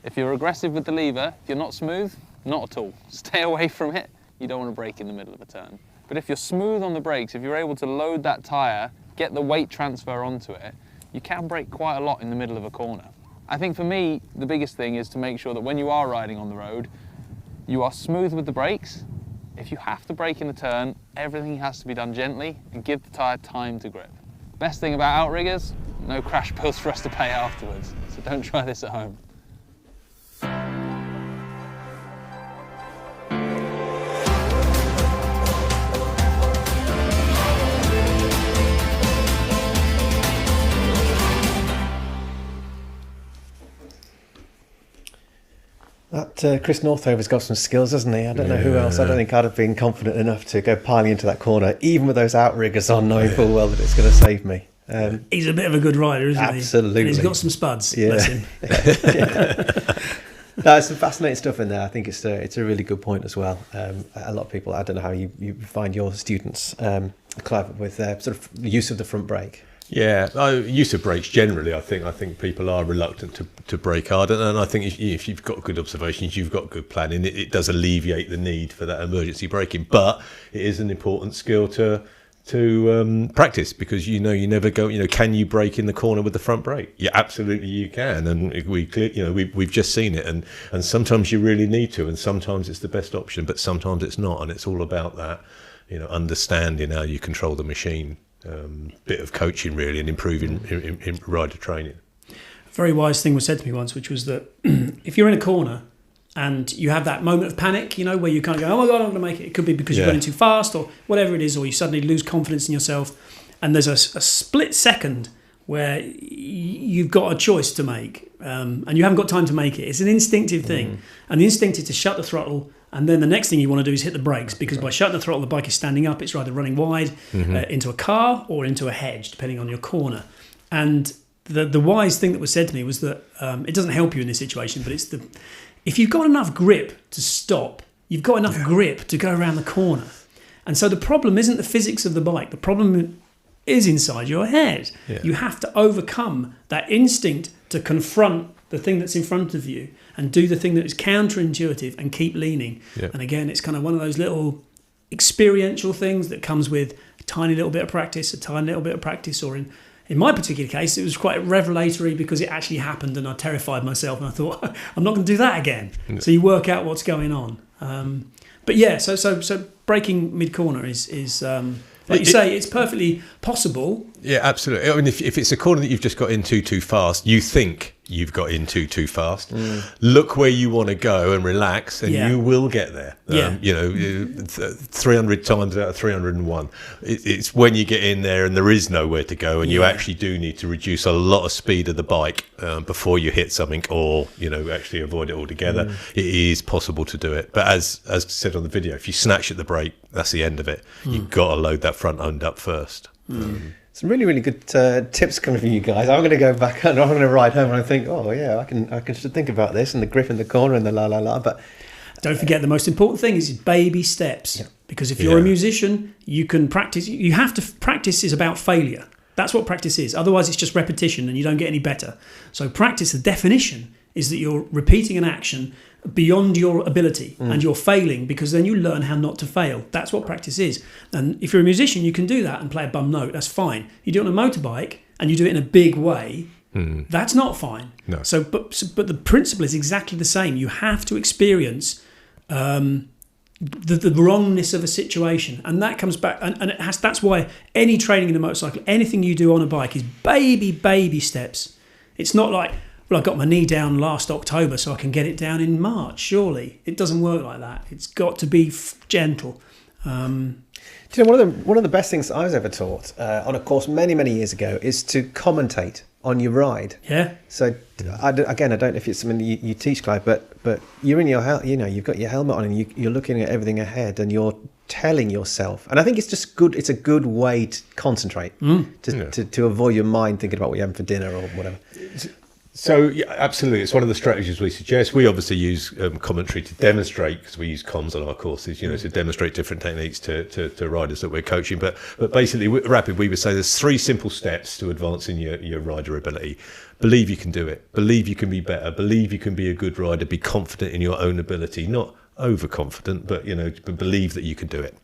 If you're aggressive with the lever, if you're not smooth, not at all. Stay away from it. You don't want to brake in the middle of a turn. But if you're smooth on the brakes, if you're able to load that tyre, get the weight transfer onto it, you can brake quite a lot in the middle of a corner. I think for me, the biggest thing is to make sure that when you are riding on the road, you are smooth with the brakes. If you have to brake in a turn, everything has to be done gently and give the tyre time to grip. Best thing about outriggers, no crash bills for us to pay afterwards, so don't try this at home. That Chris Northover's got some skills, hasn't he? I don't know who else. I don't think I'd have been confident enough to go piling into that corner, even with those outriggers on, knowing full well that it's going to save me. He's a bit of a good rider, isn't he? Absolutely. And he's got some spuds, Yeah. bless him. No, there's some fascinating stuff in there. I think it's a really good point as well. A lot of people, I don't know how you find your students, Clive, with sort of the use of the front brake. Yeah, use of brakes generally. I think people are reluctant to brake hard, and I think if you've got good observations, you've got good planning. It does alleviate the need for that emergency braking, but it is an important skill to practice, because you never go. Can you brake in the corner with the front brake? Yeah, absolutely you can, and we've just seen it, and sometimes you really need to, and sometimes it's the best option, but sometimes it's not, and it's all about that, understanding how you control the machine. Bit of coaching really, and improving in rider training. A very wise thing was said to me once, which was that if you're in a corner and you have that moment of panic, where you kind of go, oh my God, I'm going to make it. It could be because you're running too fast or whatever it is, or you suddenly lose confidence in yourself. And there's a split second where you've got a choice to make, and you haven't got time to make it. It's an instinctive thing. And the instinct is to shut the throttle, and then the next thing you want to do is hit the brakes, because by shutting the throttle, the bike is standing up. It's either running wide into a car or into a hedge, depending on your corner. And the wise thing that was said to me was that it doesn't help you in this situation, but if you've got enough grip to stop, you've got enough grip to go around the corner. And so the problem isn't the physics of the bike. The problem is inside your head. Yeah. You have to overcome that instinct to confront the thing that's in front of you and do the thing that is counterintuitive and keep leaning. Yeah. And again, it's kind of one of those little experiential things that comes with a tiny little bit of practice, or in my particular case, it was quite revelatory because it actually happened and I terrified myself and I thought, I'm not going to do that again. Yeah. So you work out what's going on. But yeah, so braking mid-corner is like you say, it's perfectly possible. Yeah, absolutely. I mean, if it's a corner that you've just got into too fast, you think you've got into too fast. Look where you want to go and relax, and you will get there. 300 times out of 301. It's when you get in there and there is nowhere to go, and you actually do need to reduce a lot of speed of the bike before you hit something, or actually avoid it altogether. It is possible to do it, but as said on the video, if you snatch at the brake, that's the end of it. You've got to load that front end up first. Some really, really good tips coming from you guys. I'm going to go back and I'm going to ride home and I think, oh yeah, I should think about this, and the grip in the corner and the la la la. But don't forget, the most important thing is baby steps. Because if you're a musician, you can practice. You have to practice is about failure. That's what practice is. Otherwise, it's just repetition and you don't get any better. So practice, the definition is that you're repeating an action beyond your ability and you're failing, because then you learn how not to fail. That's what practice is. And if you're a musician, you can do that and play a bum note. That's fine. You do it on a motorbike and you do it in a big way. That's not fine. No. So, but the principle is exactly the same. You have to experience the wrongness of a situation, and that comes back. And it has. That's why any training in a motorcycle, anything you do on a bike, is baby steps. It's not like, well, I got my knee down last October, so I can get it down in March. Surely it doesn't work like that. It's got to be gentle. Do you know, one of the best things I was ever taught on a course many years ago is to commentate on your ride. Yeah. So I don't know if it's something you teach, Clive, but you're in your you've got your helmet on and you're looking at everything ahead and you're telling yourself. And I think it's just good. It's a good way to concentrate to avoid your mind thinking about what you're having for dinner or whatever. So yeah, absolutely, it's one of the strategies we suggest. We obviously use commentary to demonstrate, because we use comms on our courses, to demonstrate different techniques to riders that we're coaching. But basically, Rapid, we would say there's 3 simple steps to advancing your rider ability. Believe you can do it. Believe you can be better. Believe you can be a good rider. Be confident in your own ability, not overconfident, but but believe that you can do it.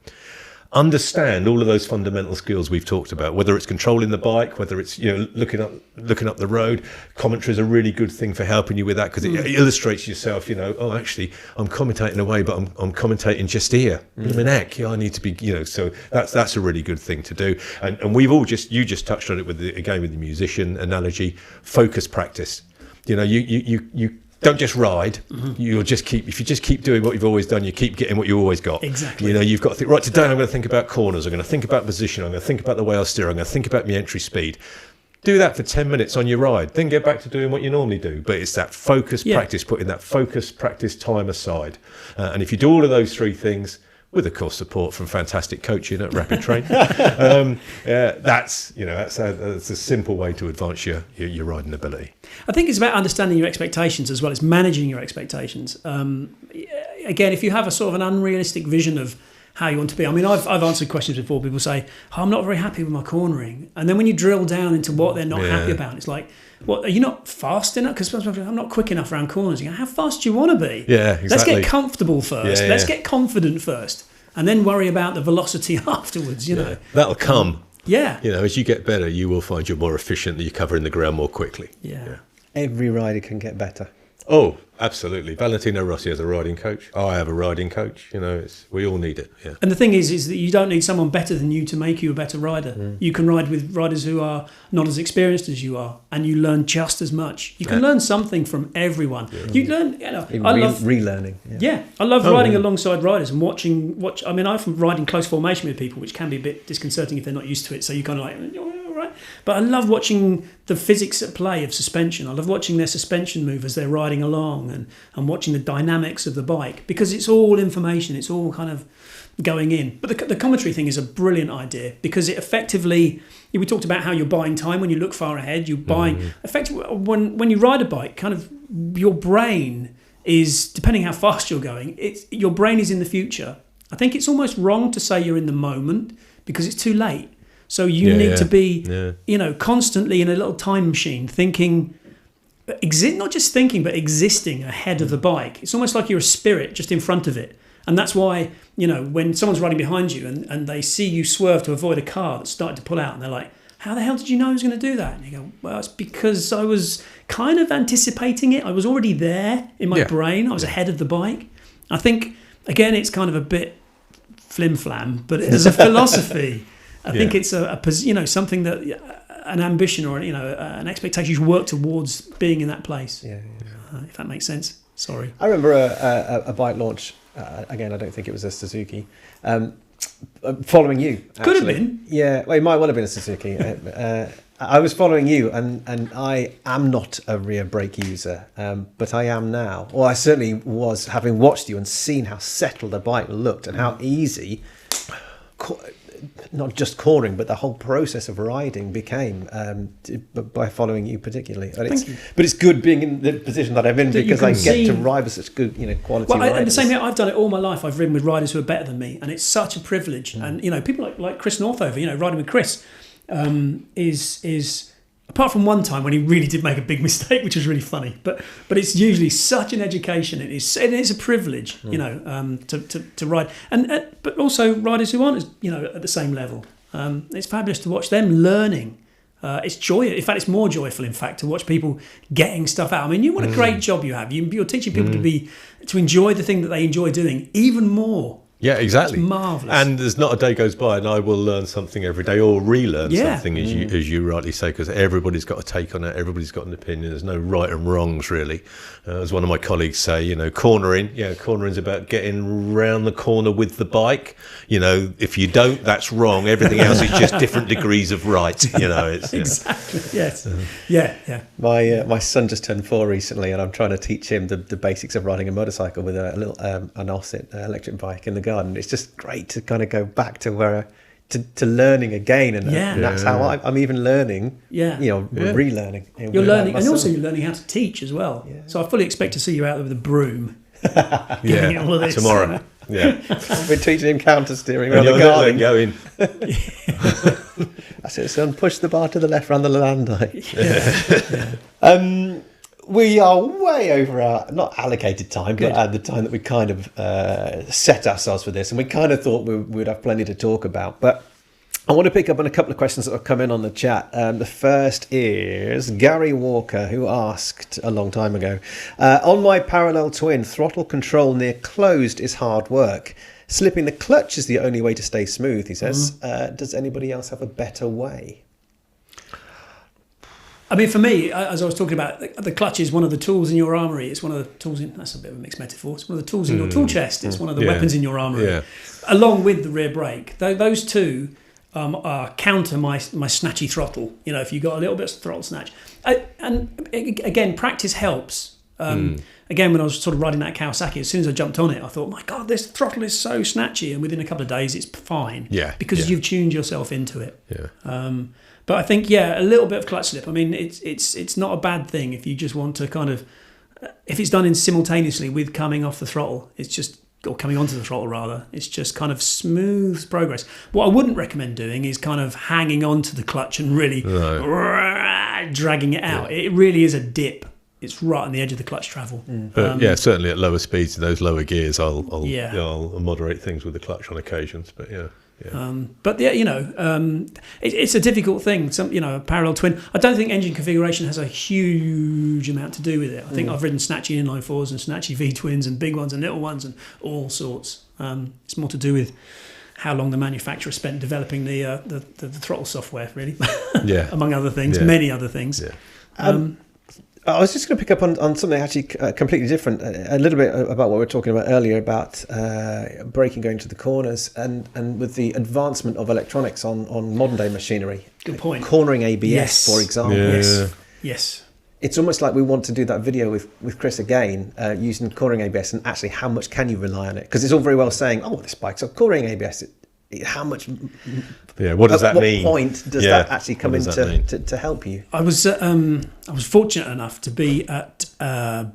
Understand all of those fundamental skills we've talked about, whether it's controlling the bike, whether it's looking up the road. Commentary is a really good thing for helping you with that, because it illustrates yourself. Oh, actually, I'm commentating away, but I'm commentating just here. I'm in heck. I need to be. So that's a really good thing to do. And we've all you just touched on it with the musician analogy. Focus practice. You don't just ride. You'll if you just keep doing what you've always done, you keep getting what you always got. Exactly. You've got to think, right, today I'm going to think about corners, I'm going to think about position, I'm going to think about the way I steer, I'm going to think about my entry speed. Do that for 10 minutes on your ride, then get back to doing what you normally do. But it's that focus practice, putting that focus practice time aside. And if you do all of those 3 things, with of course support from fantastic coaching at Rapid Train, that's a simple way to advance your riding ability. I think it's about understanding your expectations as well as managing your expectations. Again, if you have a sort of an unrealistic vision of how you want to be, I mean, I've answered questions before. People say, I'm not very happy with my cornering, and then when you drill down into what they're not happy about, it's like, what, are you not fast enough? Because I'm not quick enough around corners. You go, how fast do you want to be? Yeah, exactly. Let's get comfortable first. Let's get confident first, and then worry about the velocity afterwards. That'll come. As you get better, you will find you're more efficient. You're covering the ground more quickly. Every rider can get better. Oh, absolutely. Valentino Rossi has a riding coach. I have a riding coach. We all need it. Yeah. And the thing is that you don't need someone better than you to make you a better rider. You can ride with riders who are not as experienced as you are, and you learn just as much. You can learn something from everyone. You learn. I love relearning. I love riding alongside riders and watch. I mean, I'm riding close formation with people, which can be a bit disconcerting if they're not used to it. So you kind of like, right. But I love watching the physics at play of suspension. I love watching their suspension move as they're riding along, and watching the dynamics of the bike, because it's all information. It's all kind of going in. But the commentary thing is a brilliant idea, because it effectively, we talked about how you're buying time when you look far ahead. You're buying, effectively, when you ride a bike, kind of your brain is, depending how fast you're going, your brain is in the future. I think it's almost wrong to say you're in the moment, because it's too late. So you need to be, constantly in a little time machine, thinking, not just thinking, but existing ahead of the bike. It's almost like you're a spirit just in front of it. And that's why, when someone's riding behind you and they see you swerve to avoid a car that's starting to pull out, and they're like, how the hell did you know I was going to do that? And you go, well, it's because I was kind of anticipating it. I was already there in my brain. I was ahead of the bike. I think, again, it's kind of a bit flim-flam, but as a philosophy, I think it's something that an ambition or an expectation you work towards being in that place. If that makes sense. Sorry. I remember a bike launch. Again, I don't think it was a Suzuki. Following you, actually. Could have been. Yeah, well, it might well have been a Suzuki. I was following you, and I am not a rear brake user, but I am now. Or I certainly was, having watched you and seen how settled the bike looked and how easy, not just cornering, but the whole process of riding became by following you particularly. But it's good being in the position that I'm in, because I get to ride with such good, quality riders. And the same thing, I've done it all my life. I've ridden with riders who are better than me, and it's such a privilege. And people like Chris Northover, riding with Chris, is apart from one time when he really did make a big mistake, which was really funny. But it's usually such an education. It is a privilege, to ride, but also riders who aren't at the same level. It's fabulous to watch them learning. It's joy. In fact, it's more joyful, in fact, to watch people getting stuff out. I mean, what a great job you have. You're teaching people to enjoy the thing that they enjoy doing even more. Yeah, exactly. It's marvellous. And there's not a day goes by and I will learn something every day, or relearn something, as you rightly say, because everybody's got a take on it, everybody's got an opinion. There's no right and wrongs, really. As one of my colleagues say, cornering's about getting round the corner with the bike. If you don't, that's wrong. Everything else is just different degrees of right. It's exactly. Yes. Yeah. My son just turned 4 recently, and I'm trying to teach him the basics of riding a motorcycle with a little an Osset electric bike in the garden. It's just great to kind of go back to where to learning again, and that's how I'm even learning. Relearning. You're learning, and also you're learning how to teach as well. Yeah. So I fully expect to see you out there with a broom. All of this. Tomorrow. Yeah, we're teaching him counter steering around the garden. Going. That's it, son. Push the bar to the left around the landai. We are way over our not allocated time, but at the time that we kind of set ourselves for this, and we kind of thought we'd have plenty to talk about. But I want to pick up on a couple of questions that have come in on the chat. The first is Gary Walker, who asked a long time ago, on my parallel twin, throttle control near closed is hard work. Slipping the clutch is the only way to stay smooth, he says. Does anybody else have a better way? I mean, for me, as I was talking about, the clutch is one of the tools in your armoury. It's one of the tools that's a bit of a mixed metaphor. It's one of the tools in your tool chest. It's one of the weapons in your armoury, along with the rear brake. Those two counter my snatchy throttle. If you got a little bit of throttle snatch. And again, practice helps. Again, when I was sort of riding that Kawasaki, as soon as I jumped on it, I thought, my God, this throttle is so snatchy. And within a couple of days, it's fine. Because you've tuned yourself into it. But I think, a little bit of clutch slip. I mean, it's not a bad thing if you just want to kind of, if it's done in simultaneously with coming off the throttle, or coming onto the throttle rather, it's just kind of smooth progress. What I wouldn't recommend doing is kind of hanging onto the clutch and really dragging it out. It really is a dip. It's right on the edge of the clutch travel. But certainly at lower speeds, in those lower gears, I'll moderate things with the clutch on occasions. But it's a difficult thing. A parallel twin. I don't think engine configuration has a huge amount to do with it. I think I've ridden snatchy inline fours and snatchy V twins and big ones and little ones and all sorts. It's more to do with how long the manufacturer spent developing the throttle software, really. Among other things, many other things. I was just going to pick up on something actually completely different, a little bit about what we were talking about earlier about braking going to the corners and with the advancement of electronics on modern day machinery. Good point. Cornering ABS, for example. Yes. It's almost like we want to do that video with Chris again, using cornering ABS, and actually how much can you rely on it? Because it's all very well saying, this bike's got cornering ABS. How much? What does that mean? What point does that actually come in to help you? I was fortunate enough to be at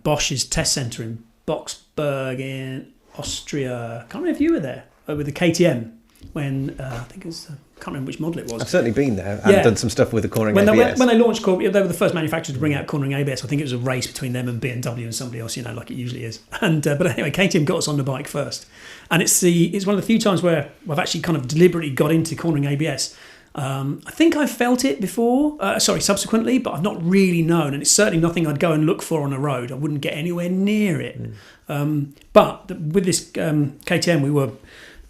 Bosch's test centre in Boxberg in Austria. I can't remember if you were there with the KTM when I think it was. I can't remember which model it was. I've certainly been there and done some stuff with the cornering ABS. When they launched, they were the first manufacturer to bring out cornering ABS. I think it was a race between them and BMW and somebody else, like it usually is. But anyway, KTM got us on the bike first, and it's one of the few times where I've actually kind of deliberately got into cornering ABS. I think I've felt it before, subsequently, but I've not really known, and it's certainly nothing I'd go and look for on the road. I wouldn't get anywhere near it. But with this KTM, we were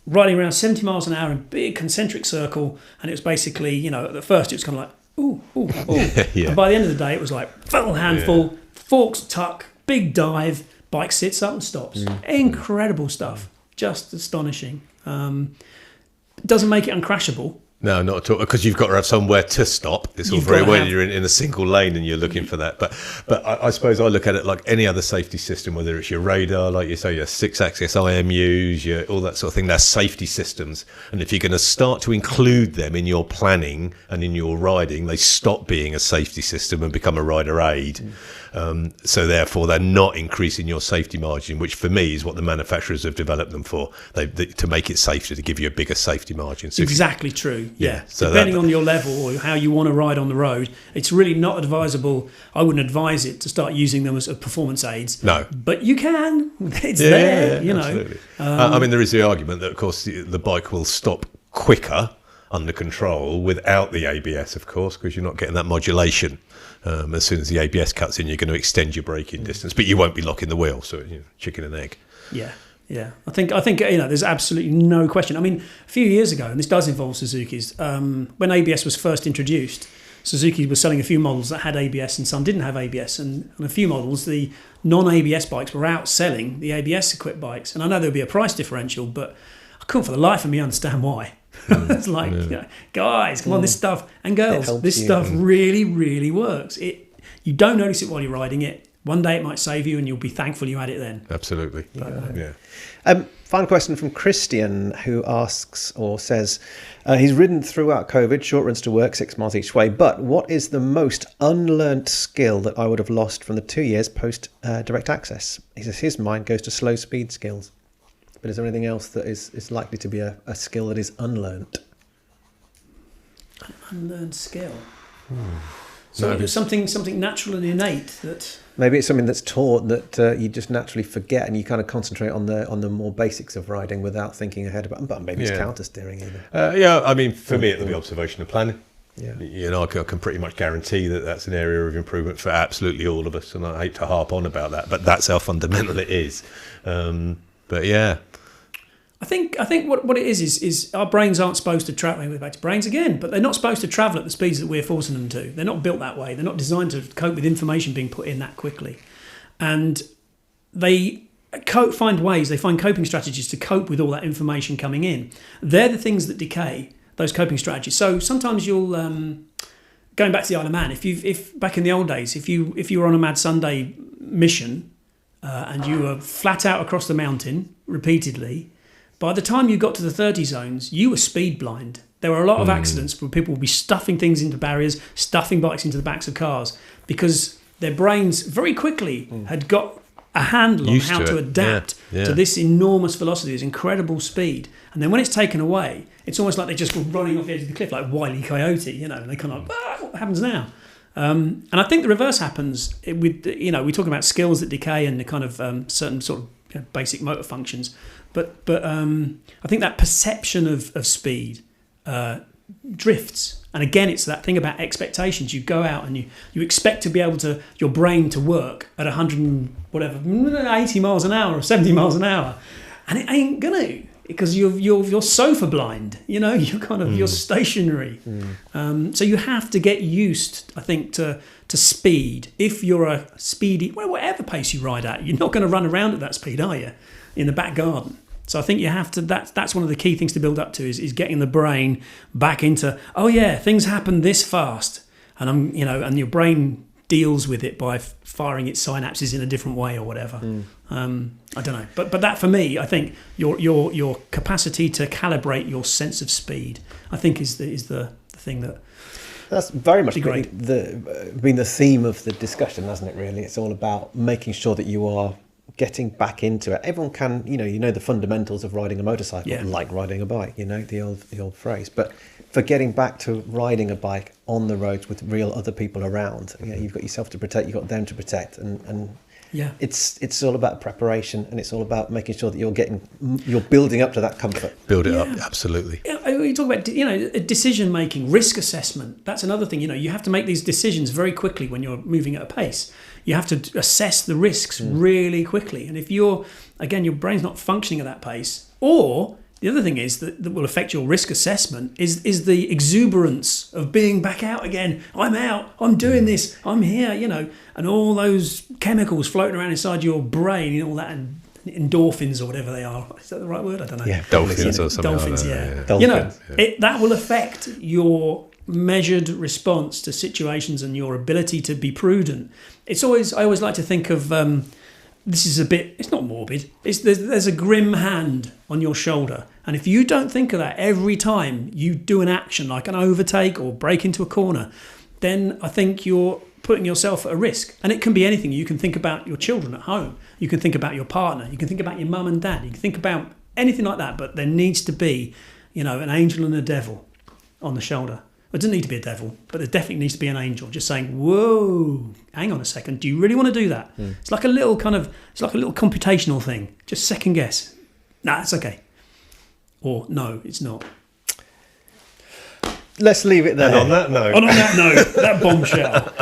riding around 70 miles an hour in a big concentric circle, and it was basically, at first it was kind of like, ooh. And by the end of the day, it was like full handful, forks tuck, big dive, bike sits up and stops. Incredible stuff. Just astonishing. Doesn't make it uncrashable. No, not at all, because you've got to have somewhere to stop. It's all very well you're in a single lane and you're looking for that. But I suppose I look at it like any other safety system, whether it's your radar, like you say, your 6-axis IMUs, all that sort of thing. They're safety systems. And if you're going to start to include them in your planning and in your riding, they stop being a safety system and become a rider aid. So therefore, they're not increasing your safety margin, which for me is what the manufacturers have developed them for, to make it safer, to give you a bigger safety margin. So exactly true. Yeah. So depending on your level or how you want to ride on the road, it's really not advisable. I wouldn't advise it to start using them as performance aids. No. But you can. It's there, absolutely. I mean, there is the argument that, of course, the bike will stop quicker under control without the ABS, of course, because you're not getting that modulation. As soon as the ABS cuts in, you're going to extend your braking distance, but you won't be locking the wheel. So, chicken and egg. Yeah. I think there's absolutely no question. I mean, a few years ago, and this does involve Suzuki's, when ABS was first introduced, Suzuki was selling a few models that had ABS and some didn't have ABS, and on a few models, the non-ABS bikes were outselling the ABS-equipped bikes. And I know there'll be a price differential, but I couldn't for the life of me understand why. It's like, guys, come on, this stuff, and girls, this stuff really, really works. You don't notice it while you're riding it. One day it might save you, and you'll be thankful you had it then. Absolutely. Yeah. Final question from Christian, who asks or says, he's ridden throughout COVID, short runs to work, 6 miles each way, but what is the most unlearnt skill that I would have lost from the 2 years post direct access? He says his mind goes to slow speed skills. But is there anything else that is likely to be a skill that is unlearnt? Unlearned skill. So it's something natural and innate that. Maybe it's something that's taught that you just naturally forget, and you kind of concentrate on the more basics of riding without thinking ahead about. But maybe it's counter steering either. I mean, for me, it'll be observational planning. Yeah. You know, I can pretty much guarantee that that's an area of improvement for absolutely all of us, and I hate to harp on about that, but that's how fundamental it is. But yeah. I think what it is our brains aren't supposed to travel. We're back to brains again, but they're not supposed to travel at the speeds that we're forcing them to. They're not built that way. They're not designed to cope with information being put in that quickly, and they find ways. They find coping strategies to cope with all that information coming in. They're the things that decay those coping strategies. So sometimes you'll going back to the Isle of Man. If back in the old days, if you were on a Mad Sunday mission and you were flat out across the mountain repeatedly. By the time you got to the 30 zones, you were speed blind. There were a lot of accidents where people would be stuffing things into barriers, stuffing bikes into the backs of cars, because their brains very quickly had got a handle on how to adapt to this enormous velocity, this incredible speed. And then when it's taken away, it's almost like they just go running off the edge of the cliff like Wile E. Coyote, you know, and they kind of what happens now? And I think the reverse happens with, you know, we talk about skills that decay and the kind of certain sort of basic motor functions. But I think that perception of speed drifts. And again, it's that thing about expectations. You go out and you expect to be able to, your brain to work at 80 miles an hour or 70 miles an hour. And it ain't going to, because you're sofa blind, you know, you're stationary. So you have to get used, I think, to speed. If you're a speedy, whatever pace you ride at, you're not going to run around at that speed, are you? In the back garden. So I think you have to. That's one of the key things to build up to is getting the brain back into. Oh yeah, things happen this fast, and and your brain deals with it by firing its synapses in a different way or whatever. I don't know, but that for me, I think your capacity to calibrate your sense of speed, I think is the thing that. That's very much been the theme of the discussion, hasn't it? Really, it's all about making sure that you are getting back into it. Everyone can, you know the fundamentals of riding a motorcycle, like riding a bike, the old phrase. But for getting back to riding a bike on the roads with real other people around, you've got yourself to protect, you've got them to protect, and it's all about preparation, and it's all about making sure that you're building up to that comfort. Build it up, absolutely. You talk about decision making, risk assessment. That's another thing. You have to make these decisions very quickly when you're moving at a pace. You have to assess the risks really quickly. And if your brain's not functioning at that pace, or the other thing is that will affect your risk assessment is the exuberance of being back out again. I'm out, I'm doing this, I'm here, and all those chemicals floating around inside your brain, all that, and endorphins or whatever they are. Is that the right word? I don't know. Yeah, dolphins or something. Dolphins, like yeah. Dolphins, that will affect your measured response to situations and your ability to be prudent. I always like to think of this is a bit, it's not morbid, there's a grim hand on your shoulder, and if you don't think of that every time you do an action like an overtake or break into a corner, then I think you're putting yourself at a risk. And it can be anything. You can think about your children at home, you can think about your partner, you can think about your mum and dad, you can think about anything like that, but there needs to be an angel and a devil on the shoulder. It doesn't need to be a devil, but there definitely needs to be an angel just saying, whoa, hang on a second, do you really want to do that? It's like a little computational thing. Just second guess. Nah, it's okay. Or no, it's not. Let's leave it there. And on that note, that bombshell.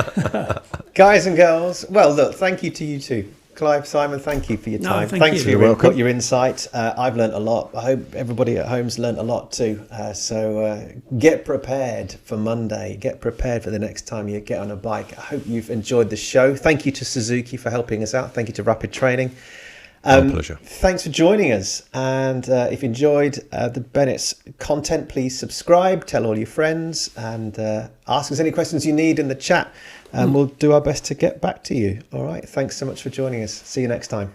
Guys and girls, well, look, thank you to you two. Clive, Simon, thank you for your time. Thanks for your input, your insight. I've learnt a lot. I hope everybody at home's learnt a lot too. So get prepared for Monday. Get prepared for the next time you get on a bike. I hope you've enjoyed the show. Thank you to Suzuki for helping us out. Thank you to Rapid Training. My pleasure. Thanks for joining us. And if you enjoyed the Bennett's content, please subscribe, tell all your friends, and ask us any questions you need in the chat. And we'll do our best to get back to you. All right. Thanks so much for joining us. See you next time.